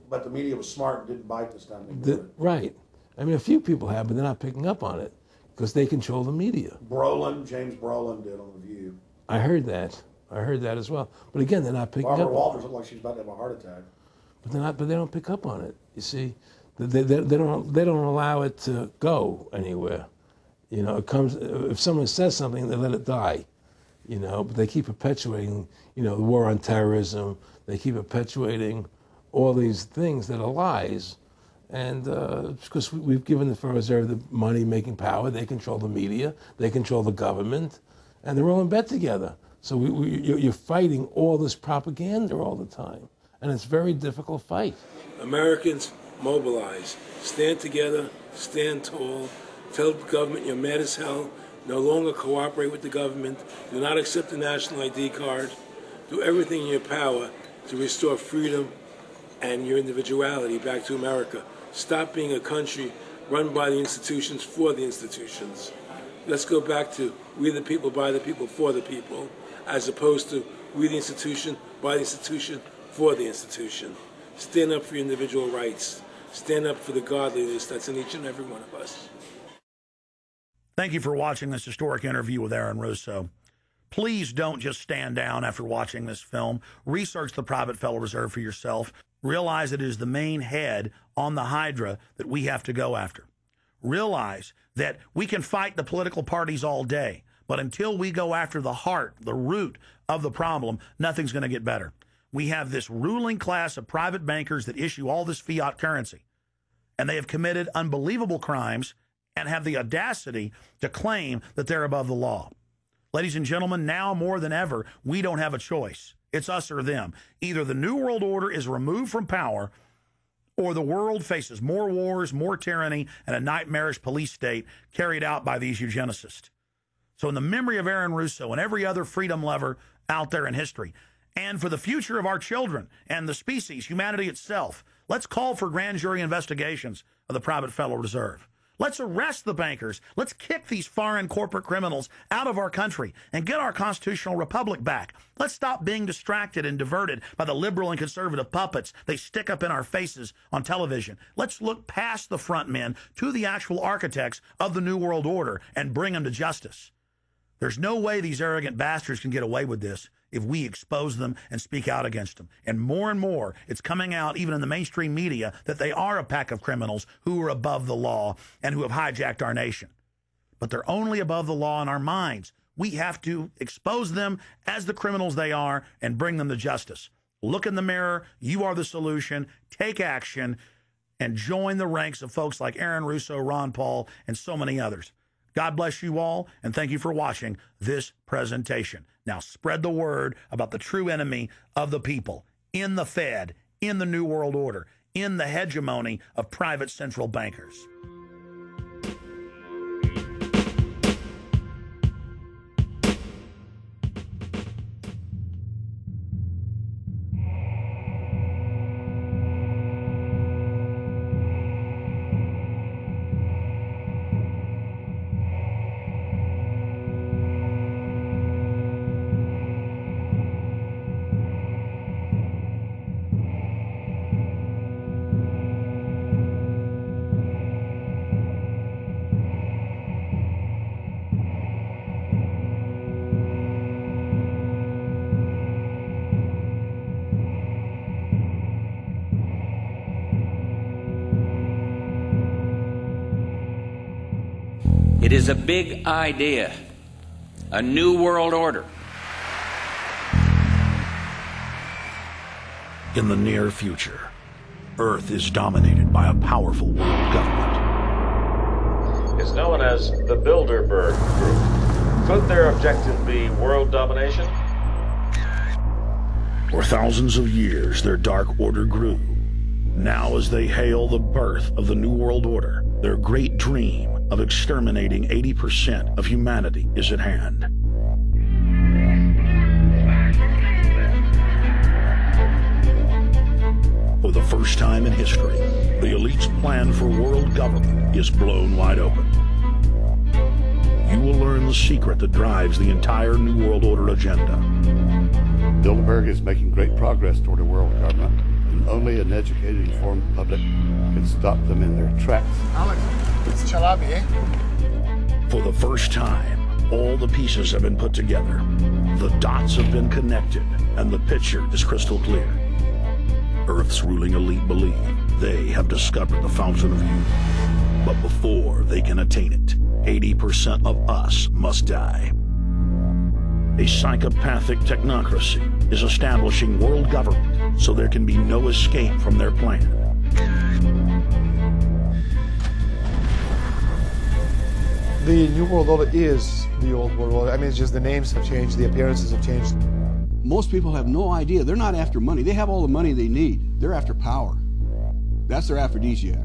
But the media was smart and didn't bite this time. Right. I mean, a few people have, but they're not picking up on it because they control the media. James Brolin did on The View. I heard that as well. But again, they're not picking up. Barbara Walters looked like she's about to have a heart attack. But they're not. But they don't pick up on it. You see, they don't allow it to go anywhere. You know, it comes if someone says something, they let it die. You know, but they keep perpetuating. You know, the war on terrorism. They keep perpetuating all these things that are lies. And because we've given the Federal Reserve the money-making power, they control the media, they control the government, and they're all in bed together. So you're fighting all this propaganda all the time, and it's a very difficult fight. Americans, mobilize. Stand together, stand tall. Tell the government you're mad as hell. No longer cooperate with the government. Do not accept the national ID card. Do everything in your power to restore freedom and your individuality back to America. Stop being a country run by the institutions for the institutions. Let's go back to we the people, by the people, for the people, as opposed to we the institution, by the institution, for the institution. Stand up for your individual rights. Stand up for the godliness that's in each and every one of us. Thank you for watching this historic interview with Aaron Russo. Please don't just stand down after watching this film. Research the private Federal Reserve for yourself. Realize it is the main head on the Hydra that we have to go after. Realize that we can fight the political parties all day, but until we go after the heart, the root of the problem, nothing's going to get better. We have this ruling class of private bankers that issue all this fiat currency, and they have committed unbelievable crimes and have the audacity to claim that they're above the law. Ladies and gentlemen, now more than ever, we don't have a choice. It's us or them. Either the New World Order is removed from power, or the world faces more wars, more tyranny, and a nightmarish police state carried out by these eugenicists. So in the memory of Aaron Russo and every other freedom lover out there in history, and for the future of our children and the species, humanity itself, let's call for grand jury investigations of the private Federal Reserve. Let's arrest the bankers. Let's kick these foreign corporate criminals out of our country and get our constitutional republic back. Let's stop being distracted and diverted by the liberal and conservative puppets they stick up in our faces on television. Let's look past the front men to the actual architects of the New World Order and bring them to justice. There's no way these arrogant bastards can get away with this if we expose them and speak out against them. And more, it's coming out even in the mainstream media that they are a pack of criminals who are above the law and who have hijacked our nation. But they're only above the law in our minds. We have to expose them as the criminals they are and bring them to justice. Look in the mirror. You are the solution. Take action and join the ranks of folks like Aaron Russo, Ron Paul, and so many others. God bless you all, and thank you for watching this presentation. Now spread the word about the true enemy of the people in the Fed, in the New World Order, in the hegemony of private central bankers. It is a big idea, a new world order. In the near future, Earth is dominated by a powerful world government. It's known as the Bilderberg Group. Could their objective be world domination? For thousands of years, their dark order grew. Now, as they hail the birth of the New World Order, their great dream of exterminating 80% of humanity is at hand. For the first time in history, the elite's plan for world government is blown wide open. You will learn the secret that drives the entire New World Order agenda. Bilderberg is making great progress toward a world government, and only an educated, informed public can stop them in their tracks. Alex, it's Chalabi, eh? For the first time, all the pieces have been put together. The dots have been connected, and the picture is crystal clear. Earth's ruling elite believe they have discovered the fountain of youth. But before they can attain it, 80% of us must die. A psychopathic technocracy is establishing world government so there can be no escape from their plan. The New World Order is the old world order. I mean, it's just the names have changed, the appearances have changed. Most people have no idea. They're not after money. They have all the money they need. They're after power. That's their aphrodisiac.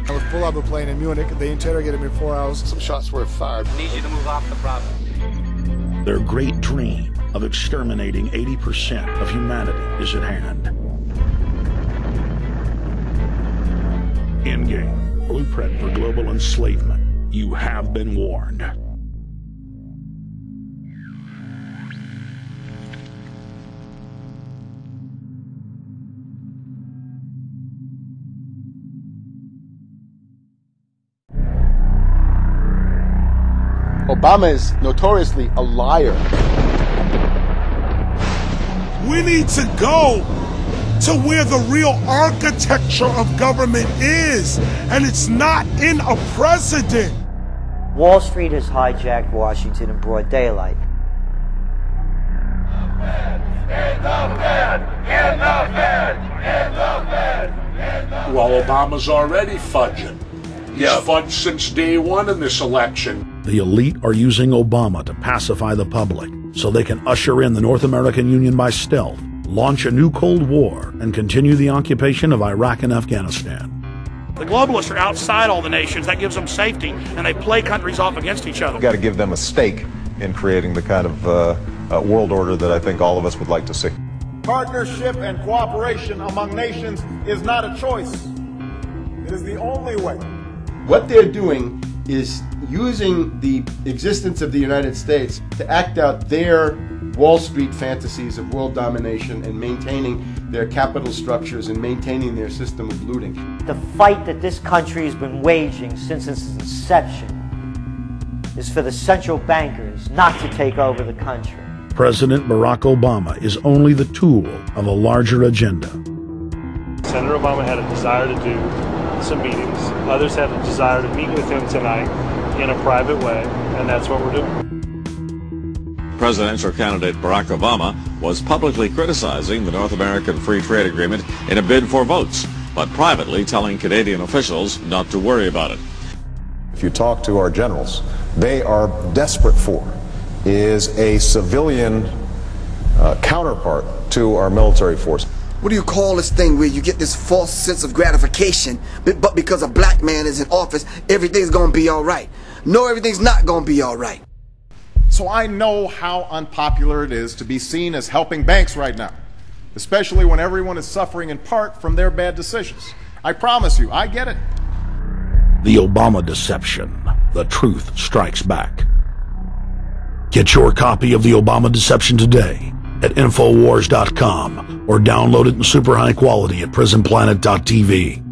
I was pulled out of a plane in Munich. They interrogated me 4 hours. Some shots were fired. Need you to move off the property. Their great dream of exterminating 80% of humanity is at hand. Endgame. Blueprint for global enslavement. You have been warned. Obama is notoriously a liar. We need to go to where the real architecture of government is, and it's not in a president. Wall Street has hijacked Washington in broad daylight. Well, Obama's already fudging. He's fudged since day one in this election. The elite are using Obama to pacify the public so they can usher in the North American Union by stealth, launch a new Cold War, and continue the occupation of Iraq and Afghanistan. The globalists are outside all the nations. That gives them safety, and they play countries off against each other. We've got to give them a stake in creating the kind of world order that I think all of us would like to see. Partnership and cooperation among nations is not a choice. It is the only way. What they're doing is using the existence of the United States to act out their Wall Street fantasies of world domination and maintaining their capital structures and maintaining their system of looting. The fight that this country has been waging since its inception is for the central bankers not to take over the country. President Barack Obama is only the tool of a larger agenda. Senator Obama had a desire to do some meetings. Others had a desire to meet with him tonight in a private way, and that's what we're doing. Presidential candidate Barack Obama was publicly criticizing the North American Free Trade Agreement in a bid for votes, but privately telling Canadian officials not to worry about it. If you talk to our generals, they are desperate for is a civilian counterpart to our military force. What do you call this thing where you get this false sense of gratification, but because a black man is in office, everything's gonna be all right? No, everything's not gonna be all right. So I know how unpopular it is to be seen as helping banks right now, especially when everyone is suffering in part from their bad decisions. I promise you, I get it. The Obama deception. The truth strikes back. Get your copy of The Obama Deception today at Infowars.com or download it in super high quality at prisonplanet.tv.